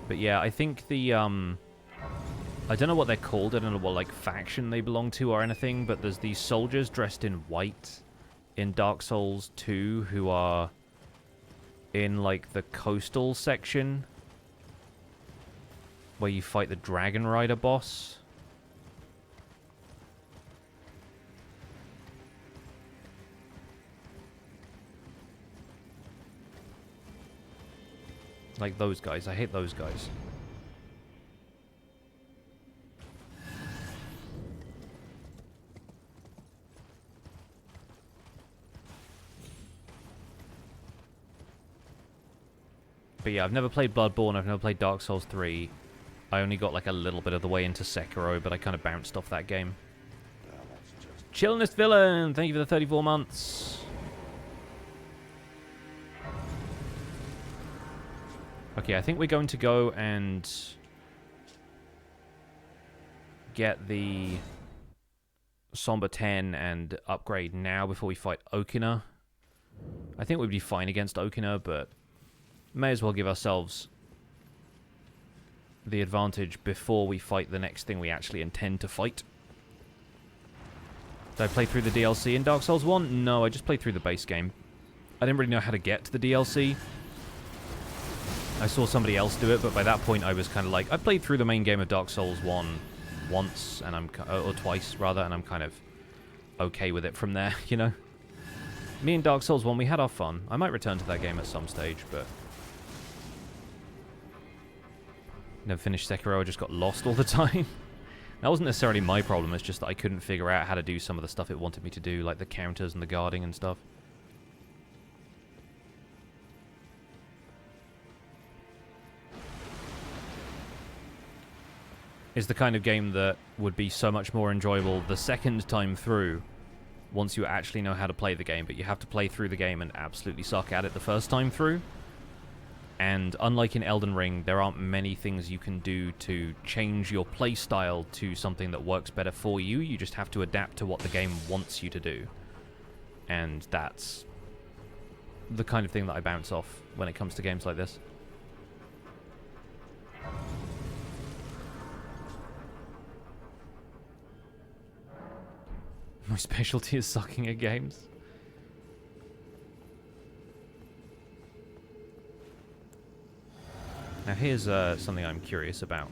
But yeah, I think the, I don't know what they're called, I don't know what, like, faction they belong to or anything, but there's these soldiers dressed in white in Dark Souls 2 who are in, like, the coastal section where you fight the Dragon Rider boss. Like those guys. I hate those guys. But yeah, I've never played Bloodborne. I've never played Dark Souls 3. I only got like a little bit of the way into Sekiro, but I kind of bounced off that game. Chillinest Villain, thank you for the 34 months. Okay, I think we're going to go and get the Somber 10 and upgrade now before we fight Okina. I think we'd be fine against Okina, but may as well give ourselves the advantage before we fight the next thing we actually intend to fight. Did I play through the DLC in Dark Souls 1? No, I just played through the base game. I didn't really know how to get to the DLC. I saw somebody else do it, but by that point I was kind of like, I played through the main game of Dark Souls 1 once, and or twice, rather, and I'm kind of okay with it from there, you know? Me and Dark Souls 1, we had our fun. I might return to that game at some stage, but Never finished Sekiro, I just got lost all the time. That wasn't necessarily my problem, it's just that I couldn't figure out how to do some of the stuff it wanted me to do, like the counters and the guarding and stuff. Is the kind of game that would be so much more enjoyable the second time through once you actually know how to play the game, but you have to play through the game and absolutely suck at it the first time through. And unlike in Elden Ring, there aren't many things you can do to change your playstyle to something that works better for you. You just have to adapt to what the game wants you to do. And that's the kind of thing that I bounce off when it comes to games like this. My specialty is sucking at games. Now here's something I'm curious about.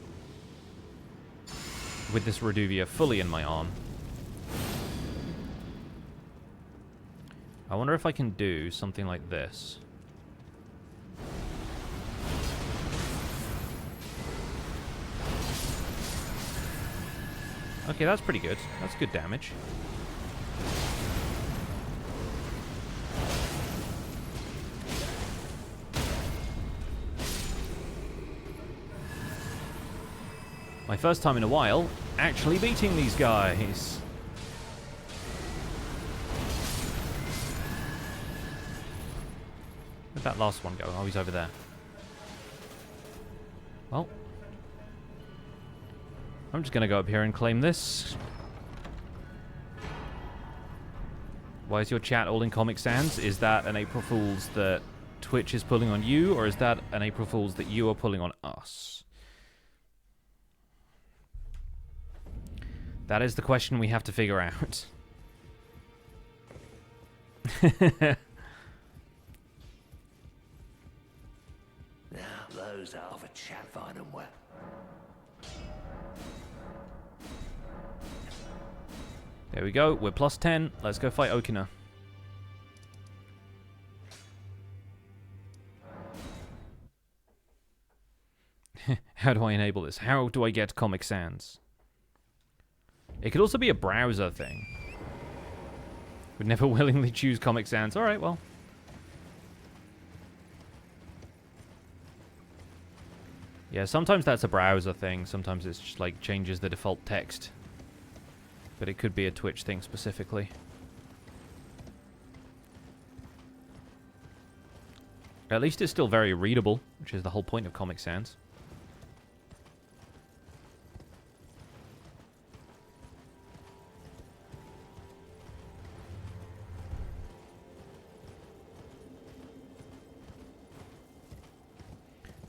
With this Reduvia fully in my arm, I wonder if I can do something like this. Okay, that's pretty good. That's good damage. My first time in a while actually beating these guys. Where'd that last one go? Oh, he's over there. Well, I'm just going to go up here and claim this. Why is your chat all in Comic Sans? Is that an April Fool's that Twitch is pulling on you, or is that an April Fool's that you are pulling on us? That is the question we have to figure out. Now those out of a chat find them well. There we go. We're plus 10. Let's go fight Okina. How do I enable this? How do I get Comic Sans? It could also be a browser thing. Would never willingly choose Comic Sans. Alright, well. Yeah, sometimes that's a browser thing. Sometimes it's just like changes the default text. But it could be a Twitch thing specifically. At least it's still very readable, which is the whole point of Comic Sans.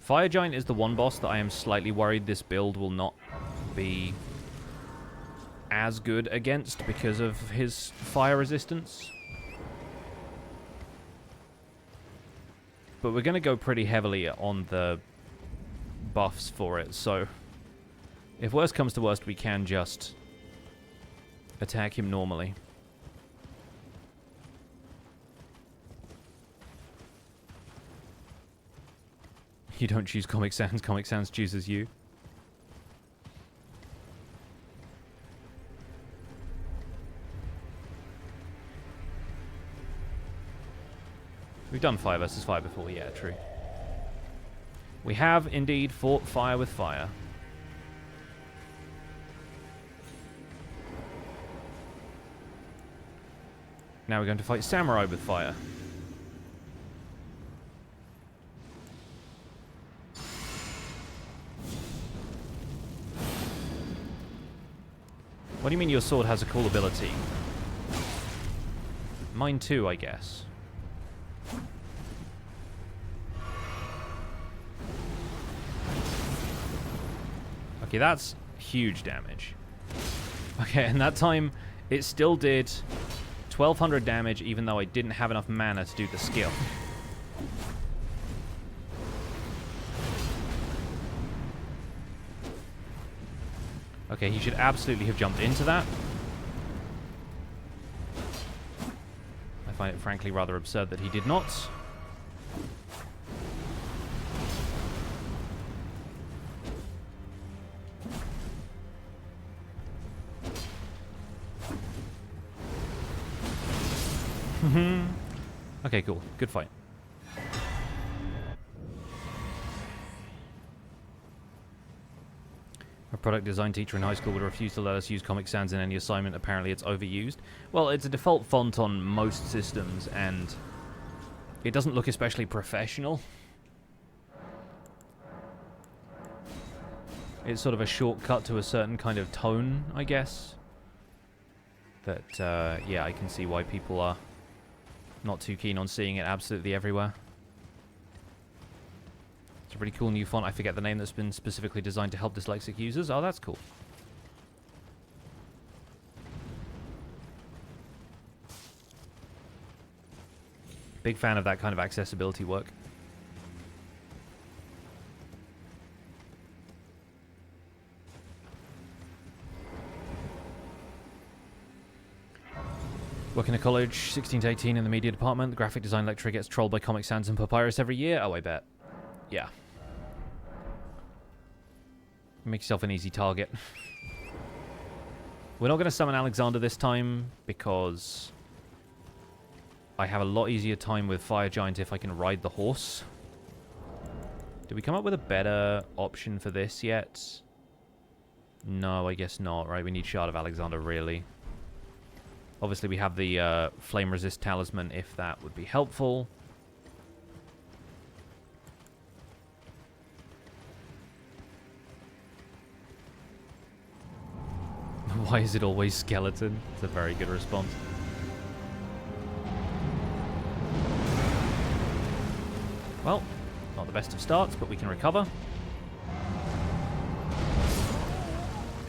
Fire Giant is the one boss that I am slightly worried this build will not be as good against because of his fire resistance. But we're going to go pretty heavily on the buffs for it, so if worst comes to worst, we can just attack him normally. You don't choose Comic Sans chooses you. We've done 5 versus 5 before, yeah, true. We have indeed fought fire with fire. Now we're going to fight Samurai with fire. What do you mean your sword has a cool ability? Mine too, I guess. Okay, that's huge damage. Okay, and that time it still did 1200 damage even though I didn't have enough mana to do the skill. Okay, he should absolutely have jumped into that. I find it frankly rather absurd that he did not. Okay, cool. Good fight. A product design teacher in high school would refuse to let us use Comic Sans in any assignment. Apparently it's overused. Well, it's a default font on most systems, and it doesn't look especially professional. It's sort of a shortcut to a certain kind of tone, I guess. That, yeah, I can see why people are not too keen on seeing it absolutely everywhere. It's a really cool new font. I forget the name that's been specifically designed to help dyslexic users. Oh, that's cool. Big fan of that kind of accessibility work. Working at college, 16 to 18 in the media department. The graphic design lecturer gets trolled by Comic Sans and Papyrus every year. Oh, I bet. Yeah. Make yourself an easy target. We're not going to summon Alexander this time because I have a lot easier time with Fire Giant if I can ride the horse. Did we come up with a better option for this yet? No, I guess not, right? We need Shard of Alexander, really. Obviously, we have the Flame Resist Talisman, if that would be helpful. Why is it always skeleton? It's a very good response. Well, not the best of starts, but we can recover.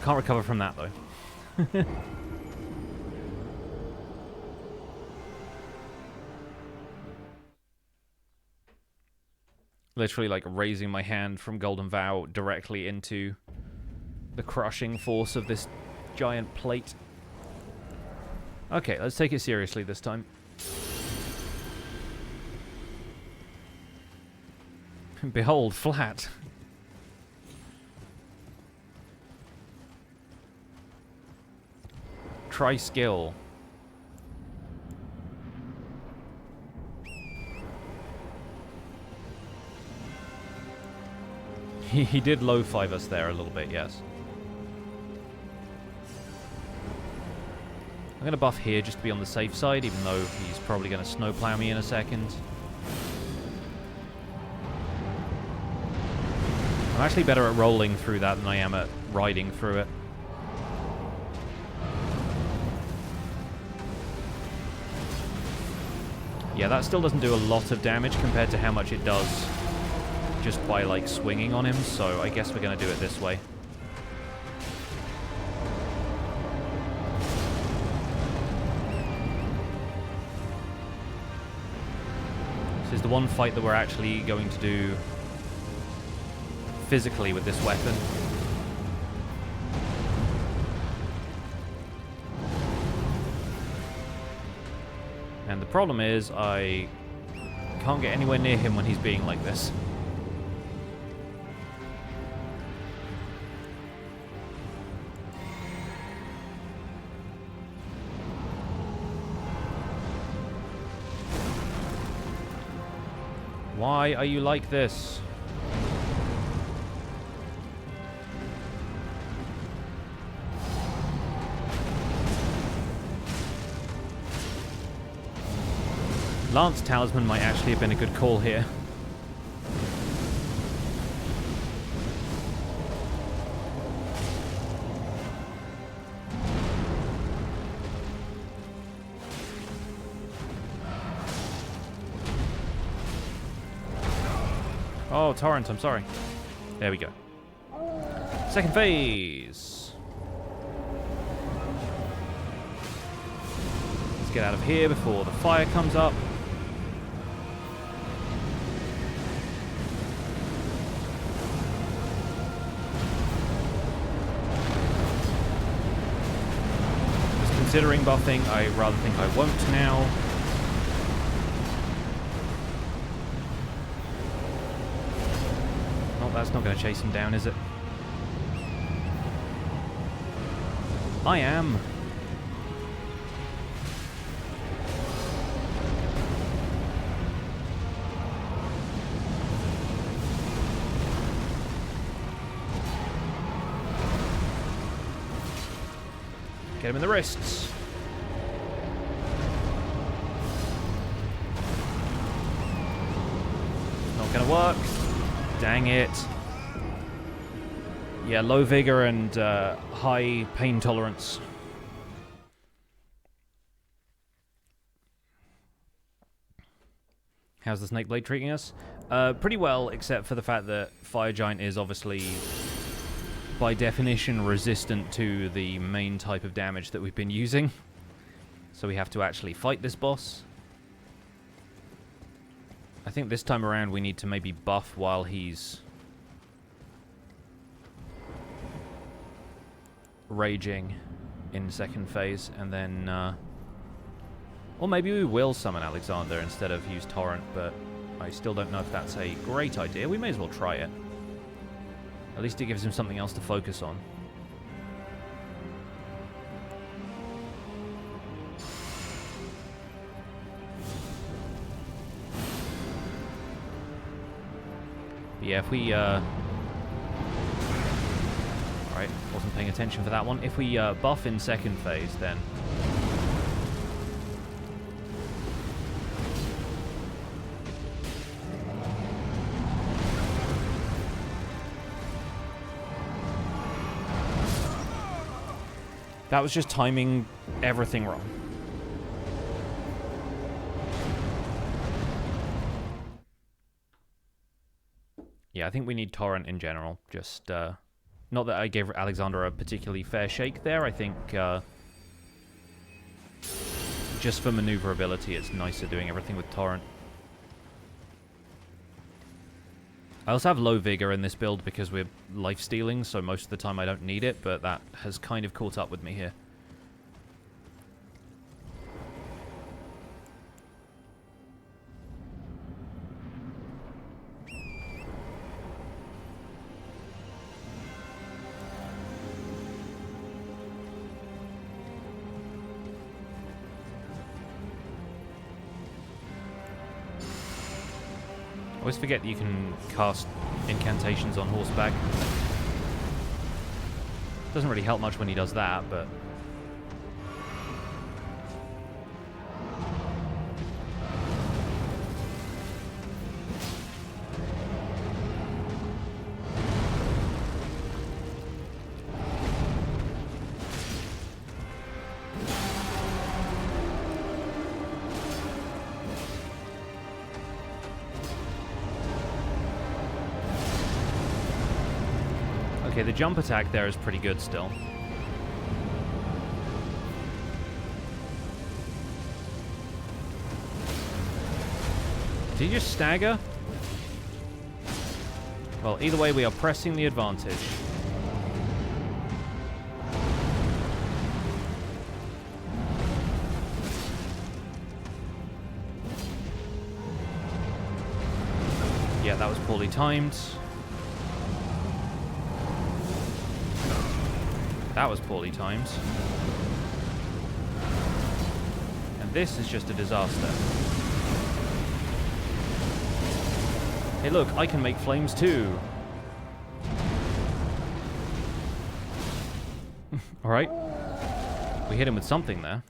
Can't recover from that, though. Literally, like, raising my hand from Golden Vow directly into the crushing force of this giant plate. Okay, let's take it seriously this time. Behold, flat. Try skill. He did low 5 us there a little bit, yes. I'm going to buff here just to be on the safe side, even though he's probably going to snowplow me in a second. I'm actually better at rolling through that than I am at riding through it. Yeah, that still doesn't do a lot of damage compared to how much it does just by, like, swinging on him, so I guess we're going to do it this way. This is the one fight that we're actually going to do physically with this weapon. And the problem is I can't get anywhere near him when he's being like this. Why are you like this? Lance Talisman might actually have been a good call here. Oh, Torrent, I'm sorry. There we go. Second phase. Let's get out of here before the fire comes up. Just considering buffing, I rather think I won't now. That's not going to chase him down, is it? I am. Get him in the wrists. Not gonna work. Dang it. Yeah, low vigor and high pain tolerance. How's the Snake Blade treating us? Pretty well, except for the fact that Fire Giant is obviously, by definition, resistant to the main type of damage that we've been using. So we have to actually fight this boss. I think this time around we need to maybe buff while he's raging in second phase, and then or maybe we will summon Alexander instead of use Torrent, but I still don't know if that's a great idea. We may as well try it. At least it gives him something else to focus on. But yeah, if we alright, wasn't paying attention for that one. If we buff in second phase, then that was just timing everything wrong. Yeah, I think we need Torrent in general. Just, not that I gave Alexander a particularly fair shake there. I think, just for maneuverability, it's nicer doing everything with Torrent. I also have low vigor in this build because we're life-stealing, so most of the time I don't need it, but that has kind of caught up with me here. I always forget that you can cast incantations on horseback. Doesn't really help much when he does that, but okay, the jump attack there is pretty good still. Did he just stagger? Well, either way, we are pressing the advantage. Yeah, that was poorly timed. That was poorly timed. And this is just a disaster. Hey look, I can make flames too. Alright. We hit him with something there.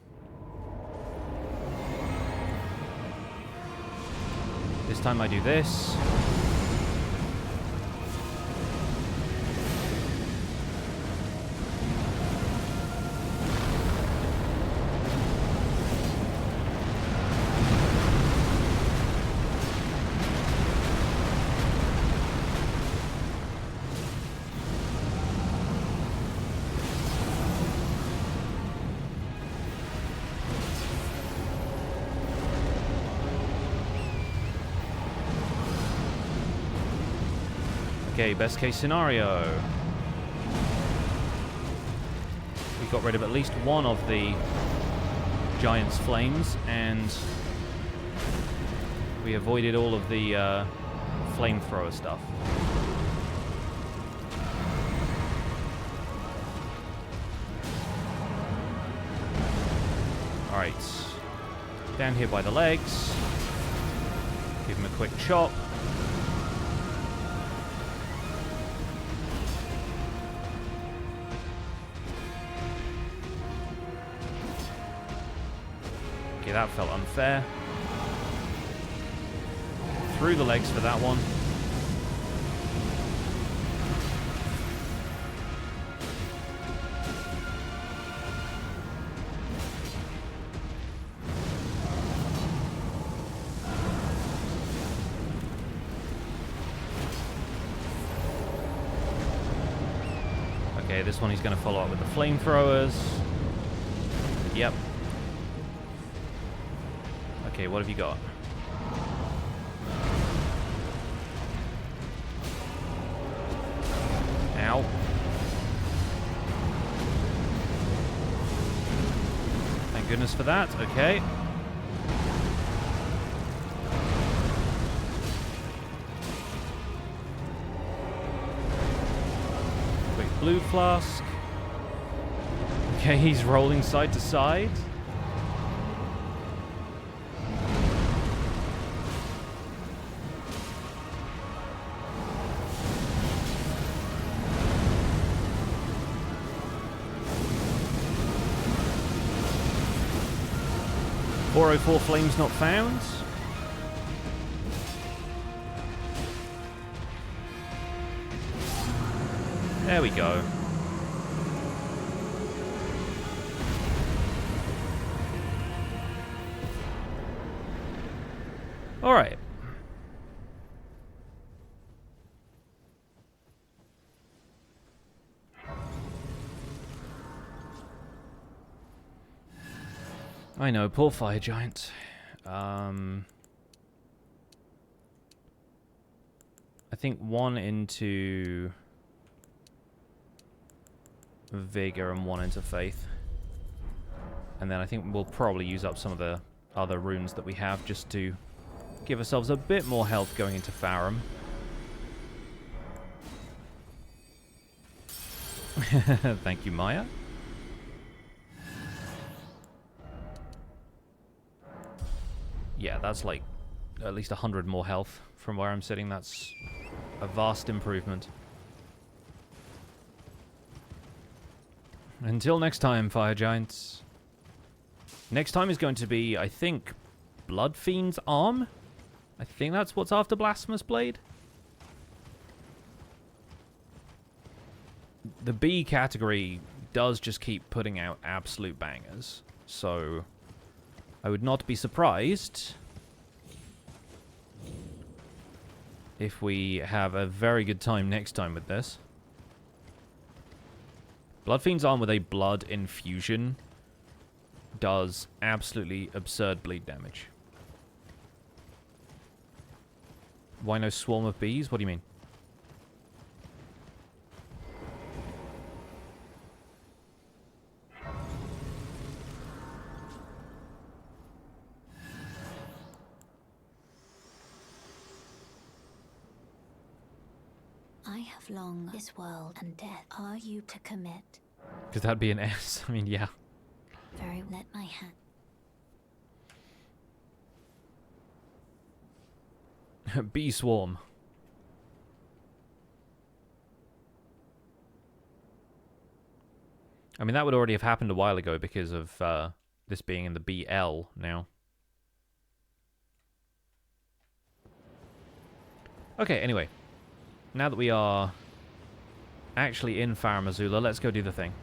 This time I do this. Okay, best case scenario. We got rid of at least one of the giant's flames, and we avoided all of the flamethrower stuff. Alright. Down here by the legs. Give him a quick chop. that felt unfair. Through the legs for that one. Okay, this one he's going to follow up with the flamethrowers. Yep. Okay, what have you got? Ow. Thank goodness for that. Okay. Quick blue flask. Okay, he's rolling side to side. .404 flames not found. There we go. All right. I know, poor fire giant. I think one into Vigor and one into Faith. And then I think we'll probably use up some of the other runes that we have just to give ourselves a bit more health going into Farum. Thank you, Maya. Yeah, that's like at least 100 more health from where I'm sitting. That's a vast improvement. Until next time, Fire Giants. Next time is going to be, I think, Blood Fiend's Arm? I think that's what's after Blasphemous Blade. The B category does just keep putting out absolute bangers, so I would not be surprised if we have a very good time next time with this. Blood Fiend's Arm with a blood infusion does absolutely absurd bleed damage. Why no swarm of bees? What do you mean? I have long this world and death. Are you to commit? Because that'd be an S. I mean, yeah. Very let my hand. Bee swarm. I mean, that would already have happened a while ago because of this being in the BL now. Okay, anyway. Now that we are actually in Farum Azula, let's go do the thing.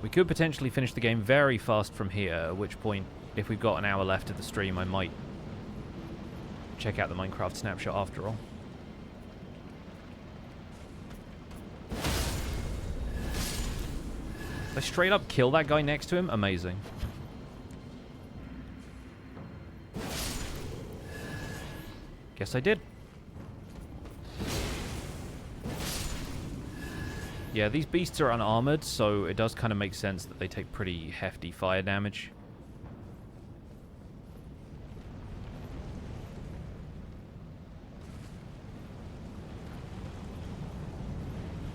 We could potentially finish the game very fast from here, at which point, if we've got an hour left of the stream, I might check out the Minecraft snapshot after all. I straight up kill that guy next to him? Amazing. Guess I did. Yeah, these beasts are unarmored, so it does kind of make sense that they take pretty hefty fire damage.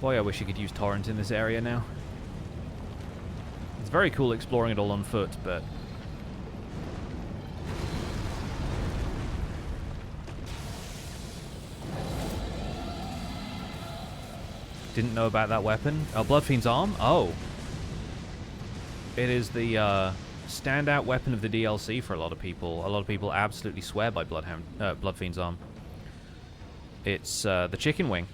Boy, I wish you could use Torrent in this area now. It's very cool exploring it all on foot, but... Didn't know about that weapon. Oh, Bloodfiend's Arm? Oh. It is the standout weapon of the DLC for a lot of people. A lot of people absolutely swear by Bloodfiend's Arm. It's the chicken wing.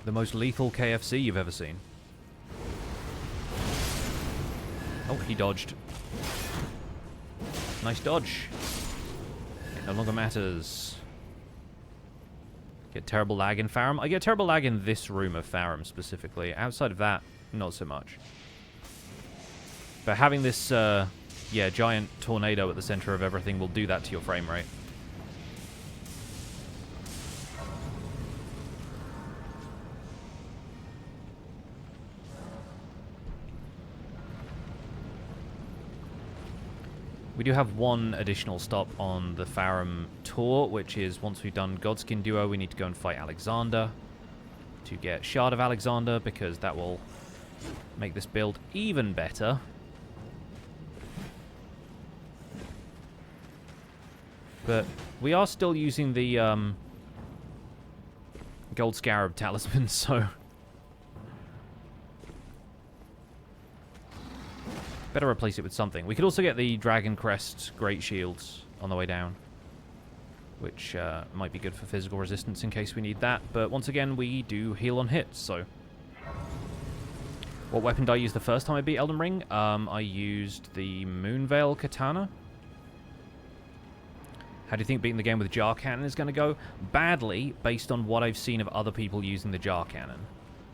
The most lethal KFC you've ever seen. Oh, he dodged. Nice dodge. It no longer matters. Get terrible lag in Farum. I get terrible lag in this room of Farum specifically. Outside of that, not so much. But having this, yeah, giant tornado at the center of everything will do that to your frame rate. We do have one additional stop on the Farum tour, which is once we've done Godskin Duo, we need to go and fight Alexander to get Shard of Alexander, because that will make this build even better. But we are still using the Gold Scarab Talisman, so... better replace it with something. We could also get the Dragon Crest Great Shields on the way down, which might be good for physical resistance in case we need that. But once again, we do heal on hits, so... What weapon did I use the first time I beat Elden Ring? I used the Moonveil Katana. How do you think beating the game with Jar Cannon is going to go? Badly, based on what I've seen of other people using the Jar Cannon.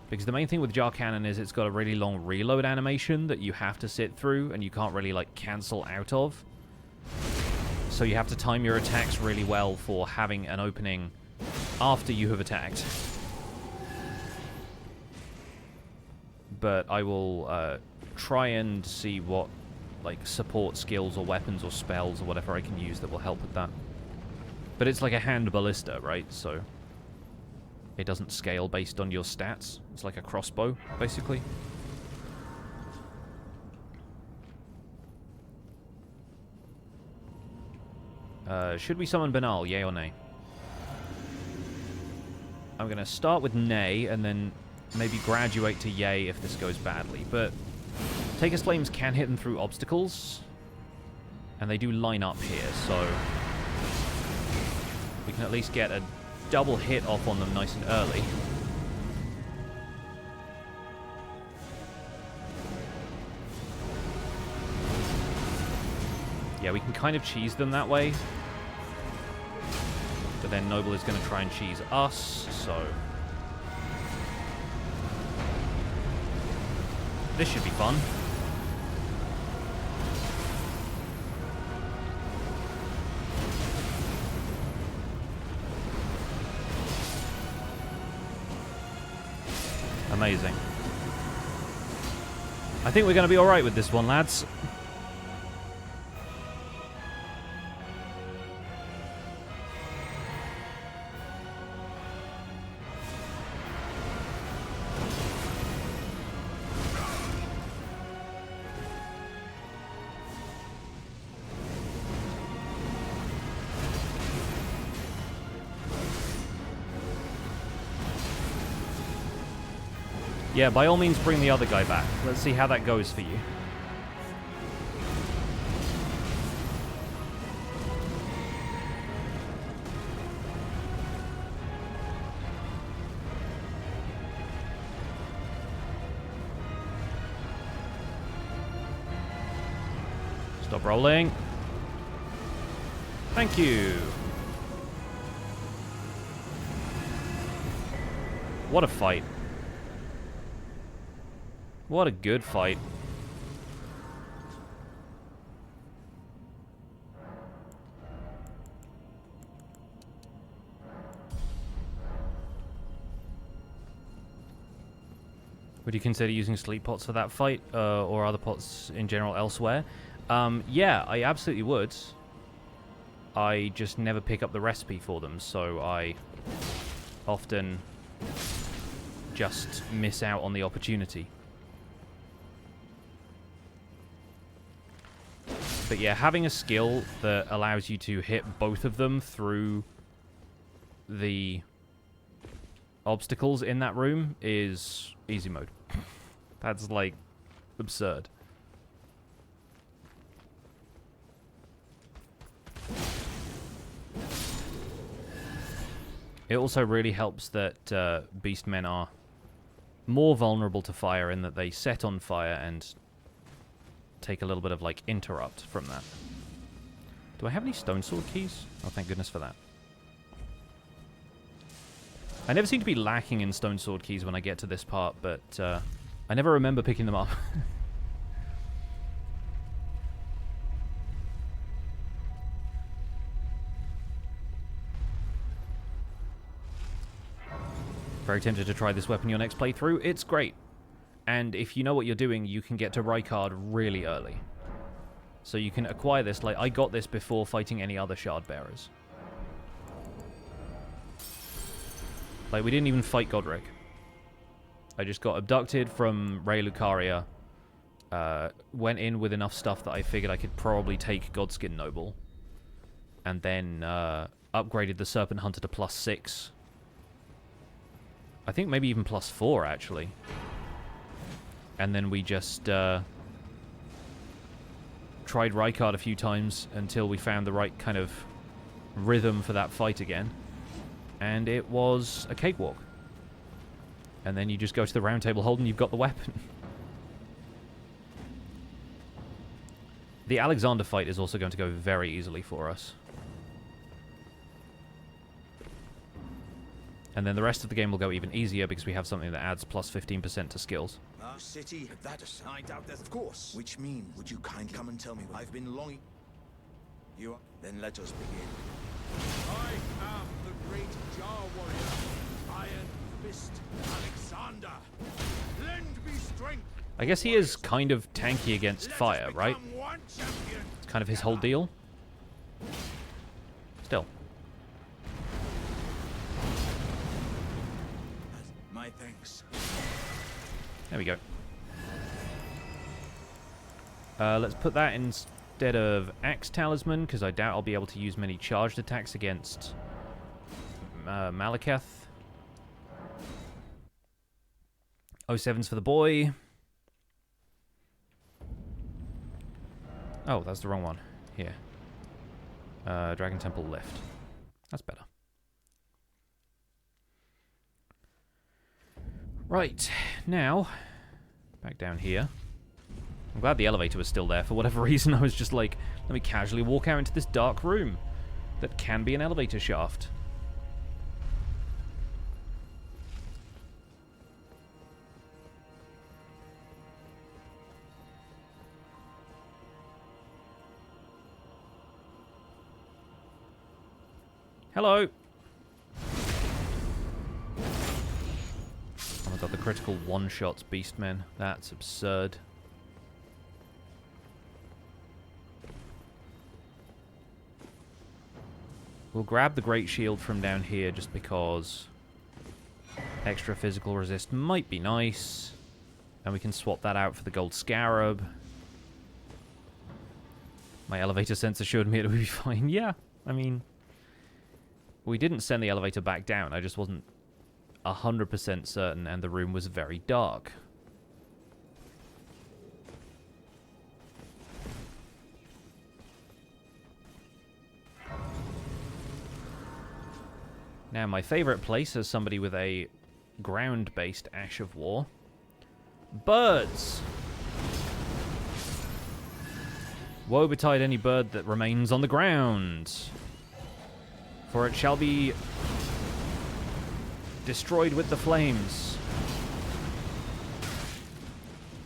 Because the main thing with Jar Cannon is it's got a really long reload animation that you have to sit through and you can't really, like, cancel out of. So you have to time your attacks really well for having an opening after you have attacked. But I will try and see what, like, support skills or weapons or spells or whatever I can use that will help with that. But it's like a hand ballista, right? So... it doesn't scale based on your stats. It's like a crossbow, basically. Should we summon Banal, yay or nay? I'm going to start with nay, and then maybe graduate to yay if this goes badly. But Taker's Flames can hit them through obstacles, and they do line up here, so... we can at least get a double hit off on them nice and early. Yeah, we can kind of cheese them that way. But then Noble is going to try and cheese us, so... this should be fun. Amazing. I think we're going to be alright with this one, lads. Yeah, by all means bring the other guy back. Let's see how that goes for you. Stop rolling. Thank you. What a fight. What a good fight. Would you consider using sleep pots for that fight, or other pots in general elsewhere? Yeah, I absolutely would. I just never pick up the recipe for them, so I often just miss out on the opportunity. But yeah, having a skill that allows you to hit both of them through the obstacles in that room is easy mode. That's, like, absurd. It also really helps that beastmen are more vulnerable to fire in that they set on fire and take a little bit of, like, interrupt from that. Do I have any stone sword keys? Oh, thank goodness for that. I never seem to be lacking in stone sword keys when I get to this part, but I never remember picking them up. Very tempted to try this weapon your next playthrough. It's great. And if you know what you're doing, you can get to Rykard really early. So you can acquire this. Like, I got this before fighting any other shard bearers. Like, we didn't even fight Godric. I just got abducted from Rey Lucaria. Went in with enough stuff that I figured I could probably take Godskin Noble. And then upgraded the Serpent Hunter to +6. I think maybe even +4, actually. And then we just tried Rykard a few times until we found the right kind of rhythm for that fight again. And it was a cakewalk. And then you just go to the round table hold and you've got the weapon. The Alexander fight is also going to go very easily for us. And then the rest of the game will go even easier because we have something that adds +15% to skills. Our city, that aside, I doubt there's, of course. Which means, would you kindly come and tell me? I've been longing. You are. Then let us begin. I am the great Jar Warrior, Iron Fist Alexander. Lend me strength. I guess he is kind of tanky against fire, right? It's kind of his whole deal. Still. My thanks. There we go. Let's put that instead of Axe Talisman, because I doubt I'll be able to use many charged attacks against Maliketh. 07's for the boy. Oh, that's the wrong one. Here. Dragon Temple lift. That's better. Right, now, back down here. I'm glad the elevator was still there. For whatever reason, I was just like, let me casually walk out into this dark room that can be an elevator shaft. Hello. Oh my god, the critical one-shots Beastmen. That's absurd. We'll grab the Great Shield from down here just because extra physical resist might be nice. And we can swap that out for the Gold Scarab. My elevator sense assured me it would be fine. Yeah, I mean, we didn't send the elevator back down. I just wasn't 100% certain, and the room was very dark. Now, my favorite place as somebody with a ground-based Ash of War. Birds! Woe betide any bird that remains on the ground, for it shall be destroyed with the flames.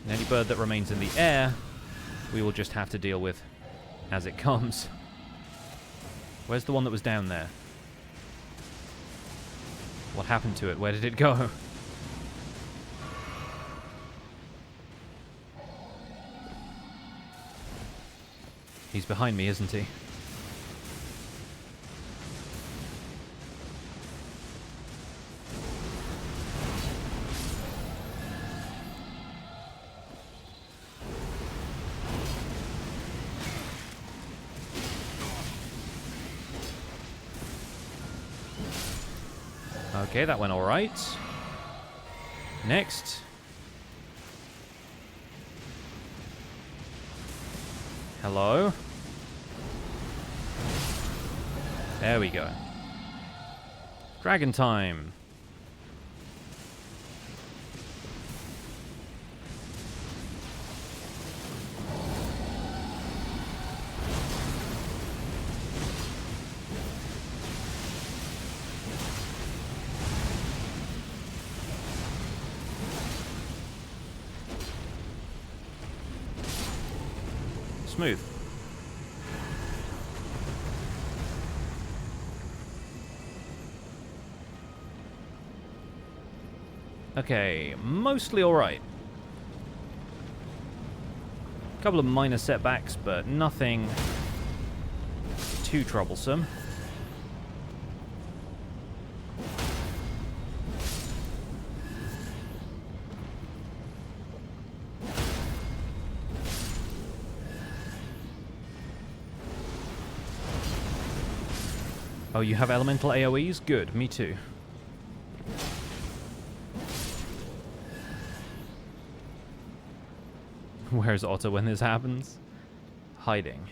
And any bird that remains in the air, we will just have to deal with as it comes. Where's the one that was down there? What happened to it? Where did it go? He's behind me, isn't he? Okay, that went alright. Next. Hello. There we go. Dragon time. Smooth. Okay, mostly alright. Couple of minor setbacks, but nothing too troublesome. Oh, you have elemental AoEs? Good, me too. Where's Otto when this happens? Hiding.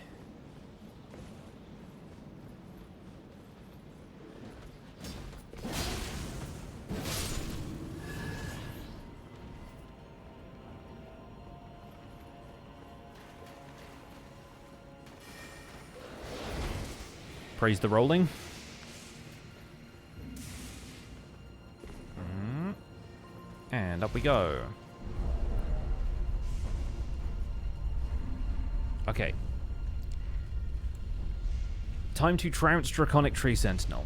Praise the rolling. And up we go. Okay. Time to trounce Draconic Tree Sentinel.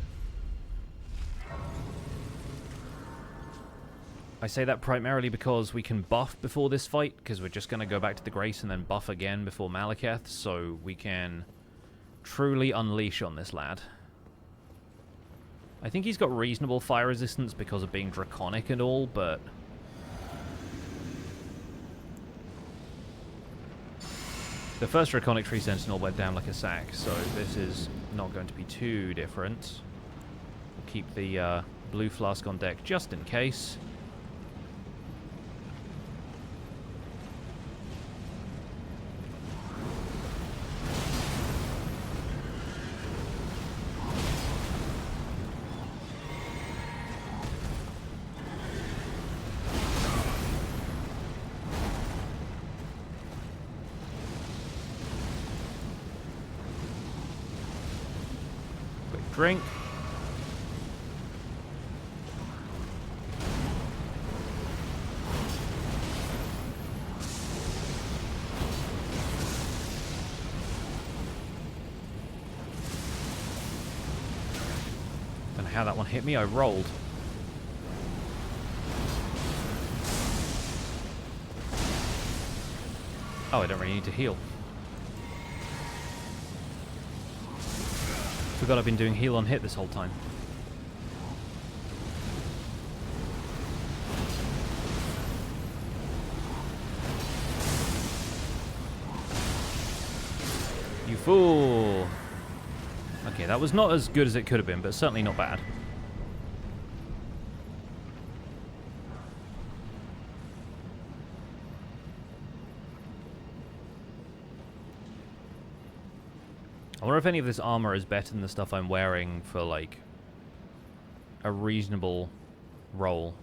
I say that primarily because we can buff before this fight, because we're just going to go back to the Grace and then buff again before Maliketh, so we can truly unleash on this lad. I think he's got reasonable fire resistance because of being Draconic and all, but the first Draconic Tree Sentinel went down like a sack, so this is not going to be too different. We'll keep the blue flask on deck just in case. Drink. Don't know how that one hit me. I rolled. Oh, I don't really need to heal. Forgot I've been doing heal on hit this whole time. You fool! Okay, that was not as good as it could have been, but certainly not bad. I wonder if any of this armor is better than the stuff I'm wearing for, like, a reasonable roll.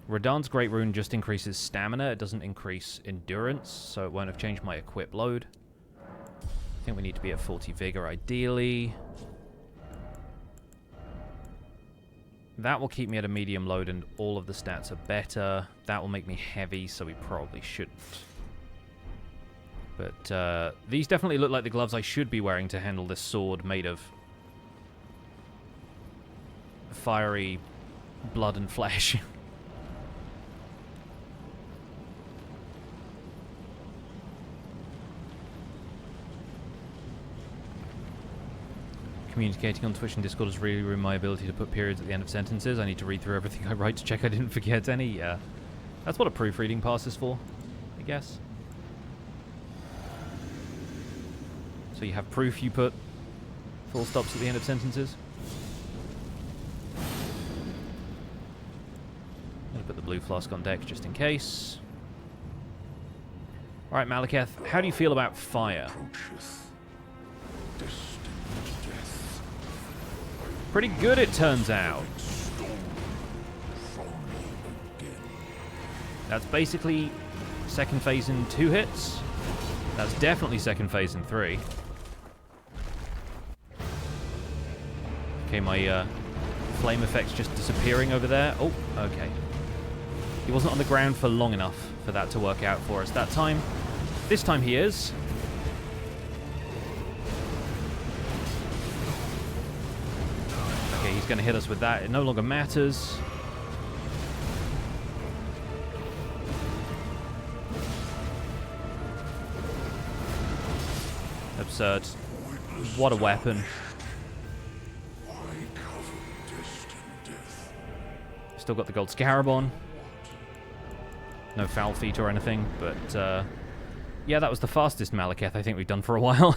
Radahn's Great Rune just increases stamina. It doesn't increase endurance, so it won't have changed my equip load. I think we need to be at 40 vigor, ideally. That will keep me at a medium load, and all of the stats are better. That will make me heavy, so we probably shouldn't. But these definitely look like the gloves I should be wearing to handle this sword made of fiery blood and flesh. Communicating on Twitch and Discord has really ruined my ability to put periods at the end of sentences. I need to read through everything I write to check I didn't forget any. Yeah. That's what a proofreading pass is for, I guess. So you have proof you put full stops at the end of sentences. We'll put the blue flask on deck just in case. Alright, Maliketh, how do you feel about fire? Pretty good, it turns out. That's basically second phase in 2 hits. That's definitely second phase in 3. Okay, my flame effect's just disappearing over there. Oh, okay. He wasn't on the ground for long enough for that to work out for us that time. This time he is. Okay, he's going to hit us with that. It no longer matters. Absurd. What a weapon. Still got the gold scarab on. No foul feet or anything, but yeah, that was the fastest Maliketh I think we've done for a while.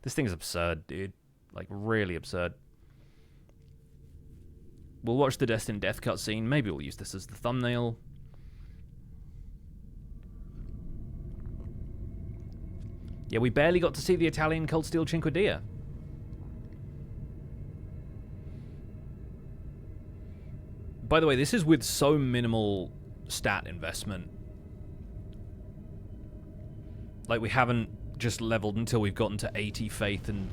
This thing is absurd, dude. Like, really absurd. We'll watch the Destined Death cutscene. Maybe we'll use this as the thumbnail. Yeah, we barely got to see the Italian Cold Steel Cinque Dia. By the way, this is with so minimal stat investment. Like, we haven't just leveled until we've gotten to 80 faith and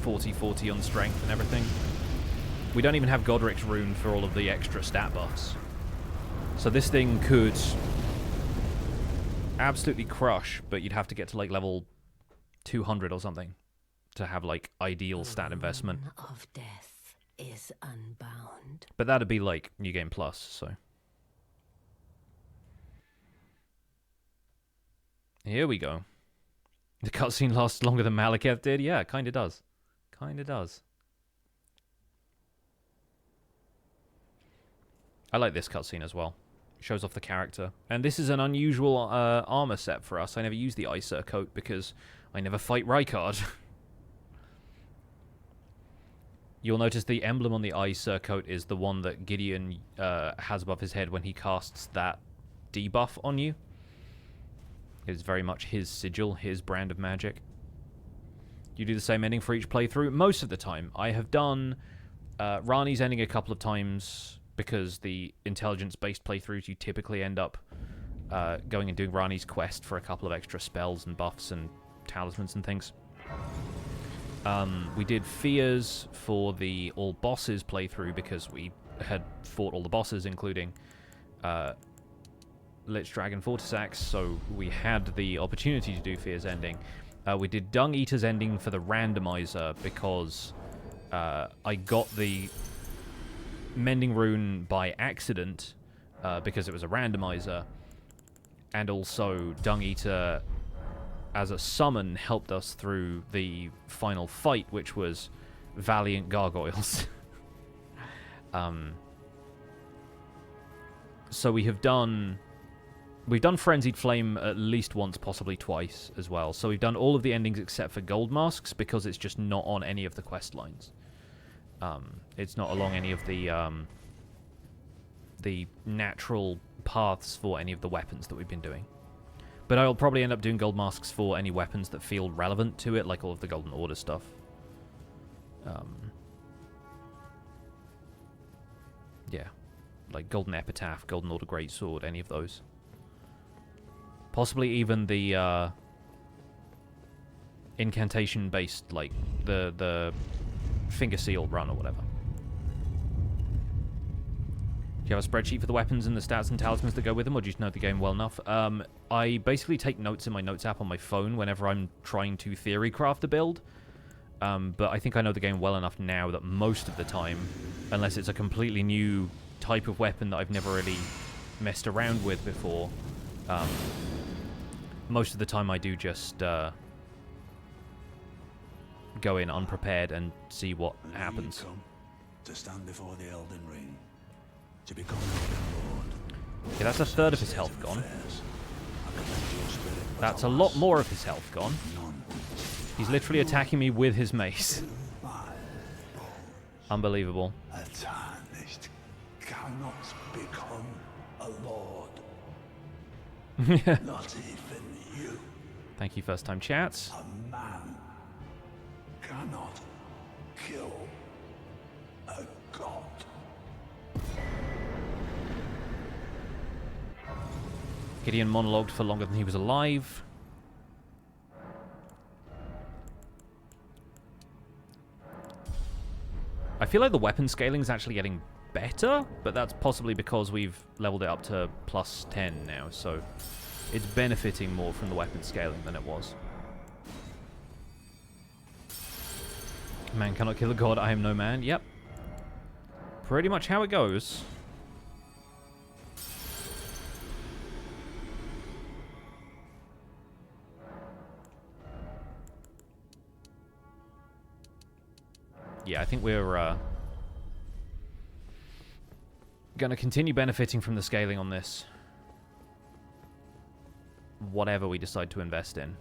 40-40 on strength and everything. We don't even have Godric's rune for all of the extra stat buffs. So this thing could absolutely crush, but you'd have to get to like level 200 or something to have like ideal stat investment. Of death is unbound. But that'd be like New Game Plus, so. Here we go. The cutscene lasts longer than Maliketh did? Yeah, it kinda does. Kinda does. I like this cutscene as well. It shows off the character. And this is an unusual armor set for us. I never use the Aesir coat because I never fight Rykard. You'll notice the emblem on the Aesir coat is the one that Gideon has above his head when he casts that debuff on you. It is very much his sigil, his brand of magic. You do the same ending for each playthrough? Most of the time. I have done Rani's ending a couple of times because the intelligence-based playthroughs, you typically end up going and doing Rani's quest for a couple of extra spells and buffs and talismans and things. We did Fears for the all bosses playthrough because we had fought all the bosses, including Lich Dragon Fortisax, so we had the opportunity to do Fears ending. We did Dung Eater's ending for the randomizer because I got the Mending Rune by accident because it was a randomizer, and also Dung Eater as a summon helped us through the final fight, which was Valiant Gargoyles. So we've done Frenzied Flame at least once, possibly twice as well. So we've done all of the endings except for Gold Masks because it's just not on any of the quest lines. It's not along any of the natural paths for any of the weapons that we've been doing. But I'll probably end up doing Gold Masks for any weapons that feel relevant to it, like all of the Golden Order stuff. Yeah. Like Golden Epitaph, Golden Order Greatsword, any of those. Possibly even the incantation-based, like the Finger Seal run or whatever. Do you have a spreadsheet for the weapons and the stats and talismans that go with them, or do you just know the game well enough? I basically take notes in my notes app on my phone whenever I'm trying to theory craft a build. But I think I know the game well enough now that most of the time, unless it's a completely new type of weapon that I've never really messed around with before, most of the time I do just go in unprepared and see what happens. To stand before the Elden Ring, to become Lord. Okay, that's a third of his health gone. That's a lot more of his health gone. He's literally attacking me with his mace. Unbelievable. cannot become a lord. Not even you. Thank you, first time chats. A man cannot kill a god. Gideon monologued for longer than he was alive. I feel like the weapon scaling is actually getting better, but that's possibly because we've leveled it up to plus 10 now, so it's benefiting more from the weapon scaling than it was. Man cannot kill a god, I am no man. Yep. Pretty much how it goes. Yeah, I think we're going to continue benefiting from the scaling on this. Whatever we decide to invest in.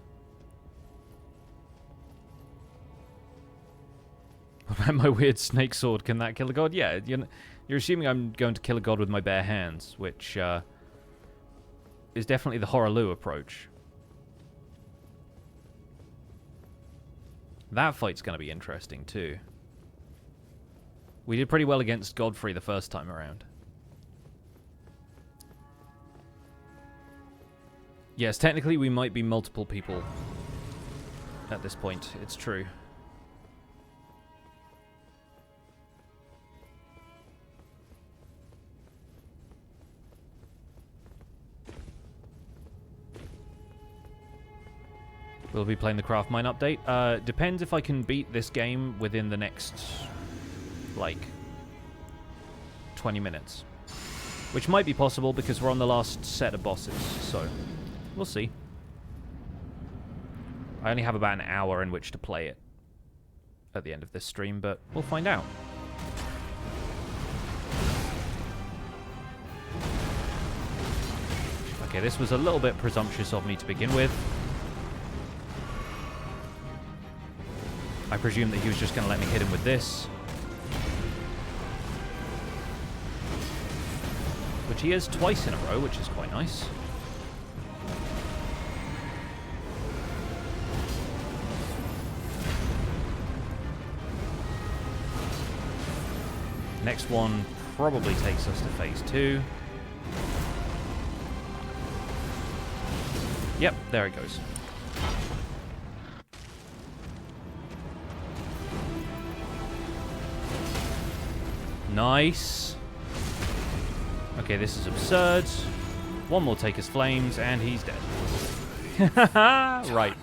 What about my weird snake sword? Can that kill a god? Yeah, you're assuming I'm going to kill a god with my bare hands, which is definitely the Hoarah Loux approach. That fight's going to be interesting, too. We did pretty well against Godfrey the first time around. Yes, technically we might be multiple people at this point. It's true. We'll be playing the Craft Mine update. Depends if I can beat this game within the next, like, 20 minutes. Which might be possible because we're on the last set of bosses, so we'll see. I only have about an hour in which to play it at the end of this stream, but we'll find out. Okay, this was a little bit presumptuous of me to begin with. I presume that he was just going to let me hit him with this. Which he is twice in a row, which is quite nice. Next one probably takes us to phase 2. Yep, there it goes. Nice. Okay, this is absurd. One more take his flames, and he's dead. Right.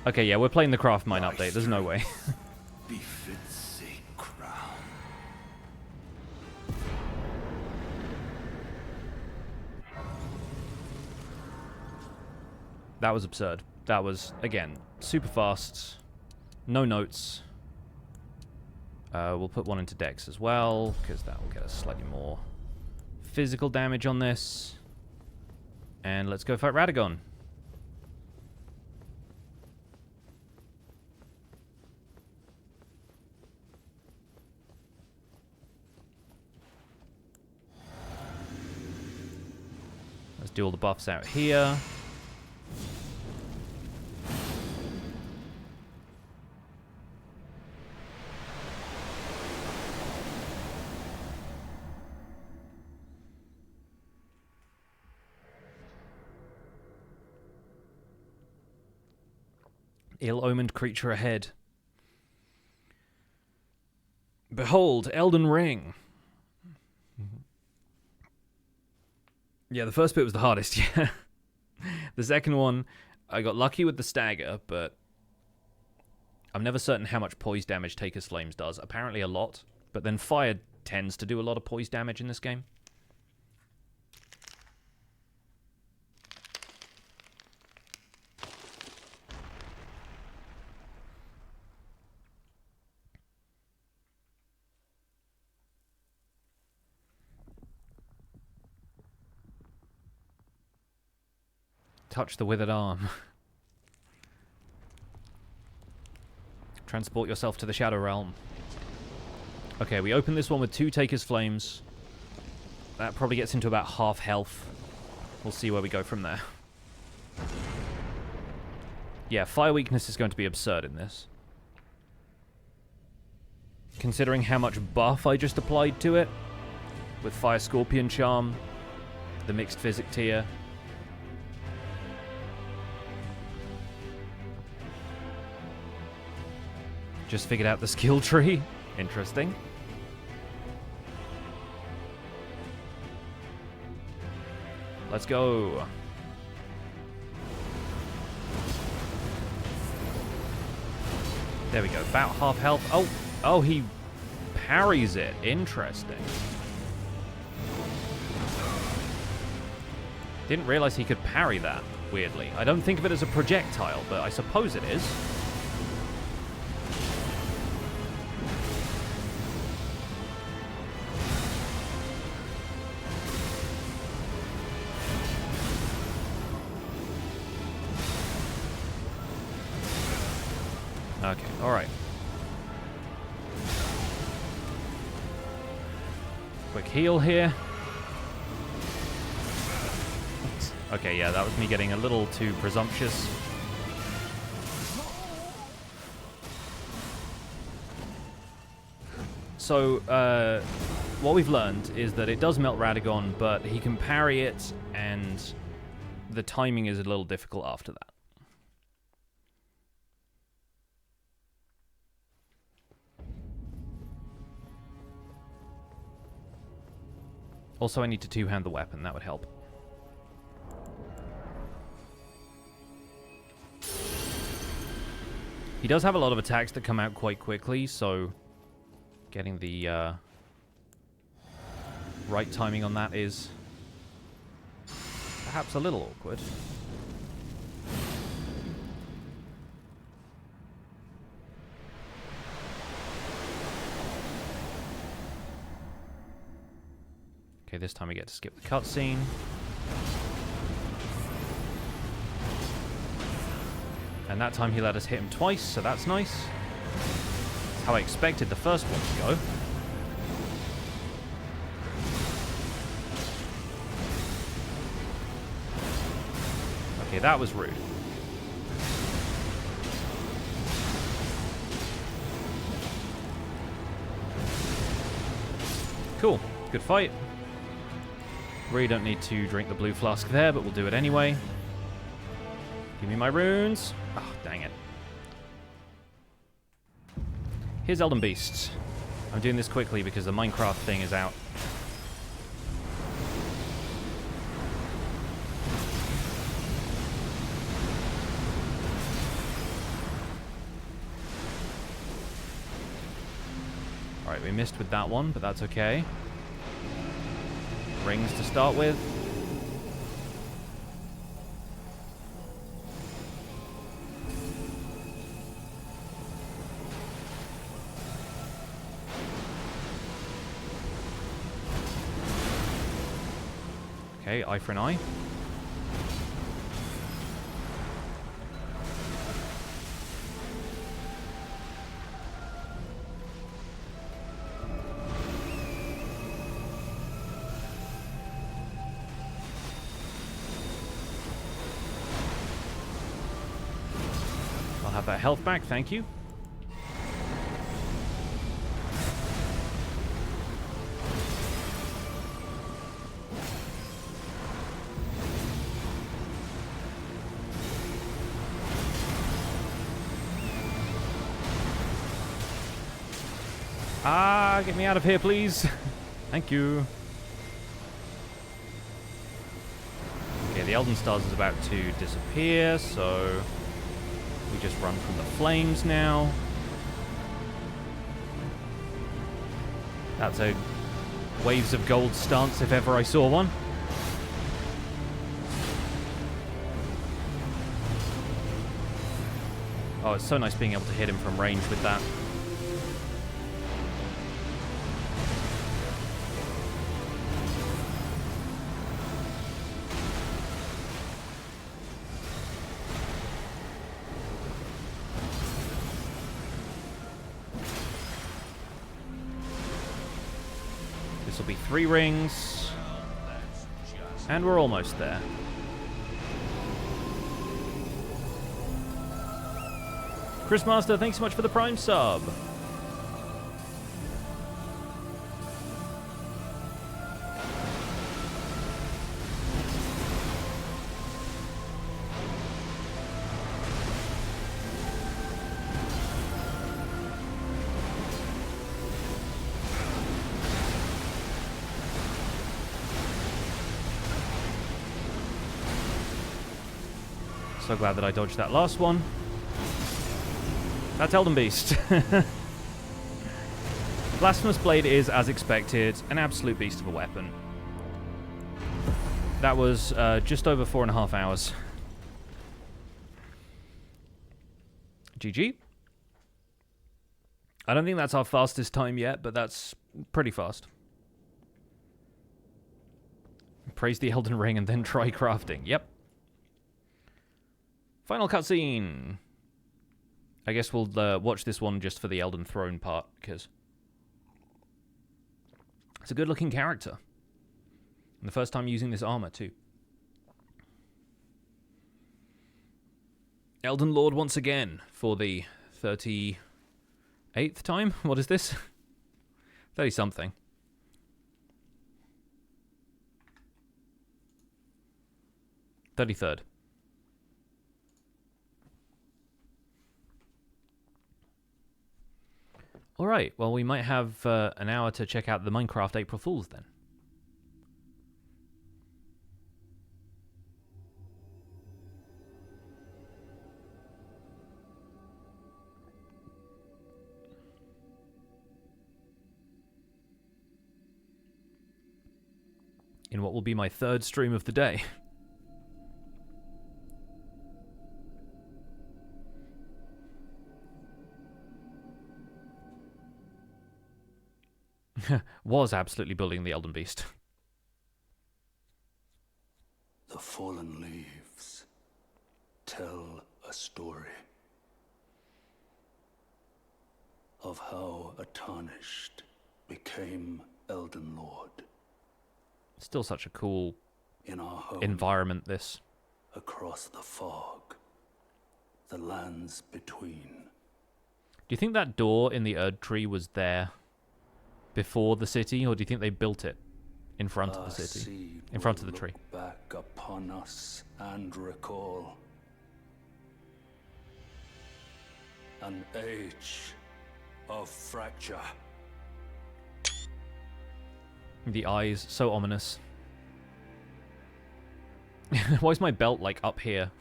Okay, yeah, we're playing the Craft Mine update. There's no way. Befits a crown. That was absurd. That was, again, super fast. No notes. We'll put one into Dex as well, because that will get us slightly more physical damage on this. And let's go fight Radagon. Let's do all the buffs out here. Ill-omened creature ahead. Behold, Elden Ring. Yeah, the first bit was the hardest, yeah. The second one, I got lucky with the stagger, but I'm never certain how much poise damage Taker's Flames does. Apparently a lot, but then fire tends to do a lot of poise damage in this game. Touch the withered arm. Transport yourself to the Shadow Realm. Okay, we open this one with 2 Taker's Flames. That probably gets into about half health. We'll see where we go from there. Yeah, fire weakness is going to be absurd in this. Considering how much buff I just applied to it, with Fire Scorpion Charm, the mixed physic tier. Just figured out the skill tree. Interesting. Let's go. There we go. About half health. Oh, he parries it. Interesting. Didn't realize he could parry that, weirdly. I don't think of it as a projectile, but I suppose it is. Okay, alright. Quick heal here. Okay, yeah, that was me getting a little too presumptuous. So, what we've learned is that it does melt Radagon, but he can parry it, and the timing is a little difficult after that. Also, I need to two-hand the weapon. That would help. He does have a lot of attacks that come out quite quickly, so getting the right timing on that is perhaps a little awkward. Okay, this time we get to skip the cutscene. And that time he let us hit him twice, so that's nice. That's how I expected the first one to go. Okay, that was rude. Cool. Good fight. Really don't need to drink the blue flask there, but we'll do it anyway. Give me my runes. Oh, dang it. Here's Elden Beasts. I'm doing this quickly because the Minecraft thing is out. Alright, we missed with that one, but that's okay. Rings to start with. Okay, eye for an eye. I'll have that health back, thank you. Ah, get me out of here, please. Thank you. Okay, the Elden Stars is about to disappear, so we just run from the flames now. That's a Waves of Gold stance if ever I saw one. Oh, it's so nice being able to hit him from range with that. This will be 3 rings. And we're almost there. Chris Master, thanks so much for the Prime sub. So glad that I dodged that last one. That's Elden Beast. Blasphemous Blade is, as expected, an absolute beast of a weapon. That was just over 4.5 hours. GG. I don't think that's our fastest time yet, but that's pretty fast. Praise the Elden Ring and then try crafting. Yep. Final cutscene. I guess we'll watch this one just for the Elden Throne part, because it's a good-looking character. And the first time using this armor, too. Elden Lord once again for the 38th time? What is this? 30-something. Third. Alright, well, we might have an hour to check out the Minecraft April Fools then. In what will be my third stream of the day. Was absolutely building the Elden Beast. The fallen leaves tell a story of how a tarnished became Elden Lord. Still such a cool in our home, environment, this. Across the fog, the lands between. Do you think that door in the Erdtree was there before the city, or do you think they built it in front of the city? In front of the tree. Back upon us and recall an age of fracture. The eyes, so ominous. Why is my belt, like, up here?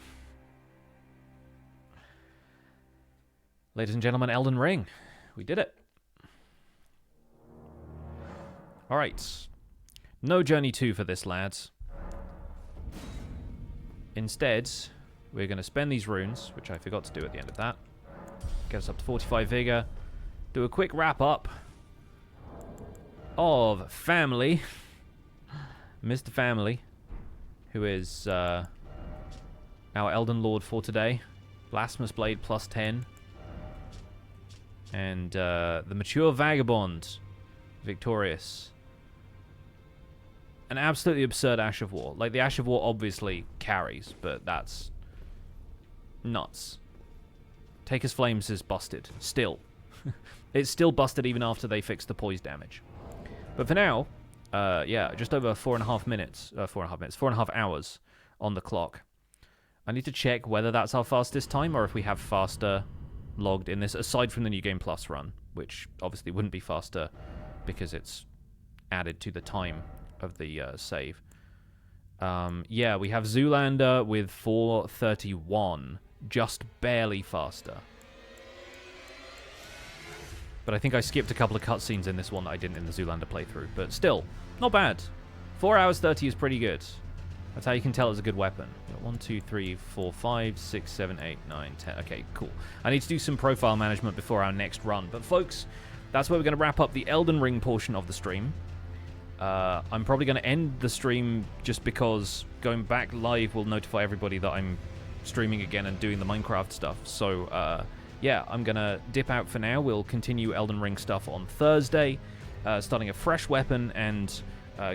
Ladies and gentlemen, Elden Ring. We did it. Alright. No Journey 2 for this, lads. Instead, we're going to spend these runes, which I forgot to do at the end of that. Get us up to 45 vigor. Do a quick wrap-up of Family. Mr. Family, who is our Elden Lord for today. Blasphemous Blade plus 10. And the Mature Vagabond, victorious. An absolutely absurd Ash of War. Like, the Ash of War obviously carries, but that's nuts. Taker's Flames is busted. Still. It's still busted even after they fix the poise damage. But for now, yeah, just over 4.5 hours on the clock. I need to check whether that's our fastest time or if we have faster logged in this, aside from the New Game Plus run, which obviously wouldn't be faster because it's added to the time of the save. Yeah, we have Zoolander with 4:31, just barely faster. But I think I skipped a couple of cutscenes in this one that I didn't in the Zoolander playthrough. But still, not bad. 4 hours 30 is pretty good. That's how you can tell it's a good weapon. 1, 2, 3, 4, 5, 6, 7, 8, 9, 10. Okay, cool. I need to do some profile management before our next run. But folks, that's where we're going to wrap up the Elden Ring portion of the stream. I'm probably going to end the stream just because going back live will notify everybody that I'm streaming again and doing the Minecraft stuff. So, yeah, I'm going to dip out for now. We'll continue Elden Ring stuff on Thursday, starting a fresh weapon and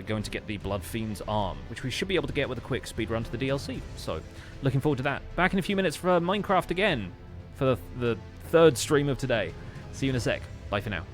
going to get the Blood Fiend's arm, which we should be able to get with a quick speed run to the DLC. So, looking forward to that. Back in a few minutes for Minecraft again, for the third stream of today. See you in a sec. Bye for now.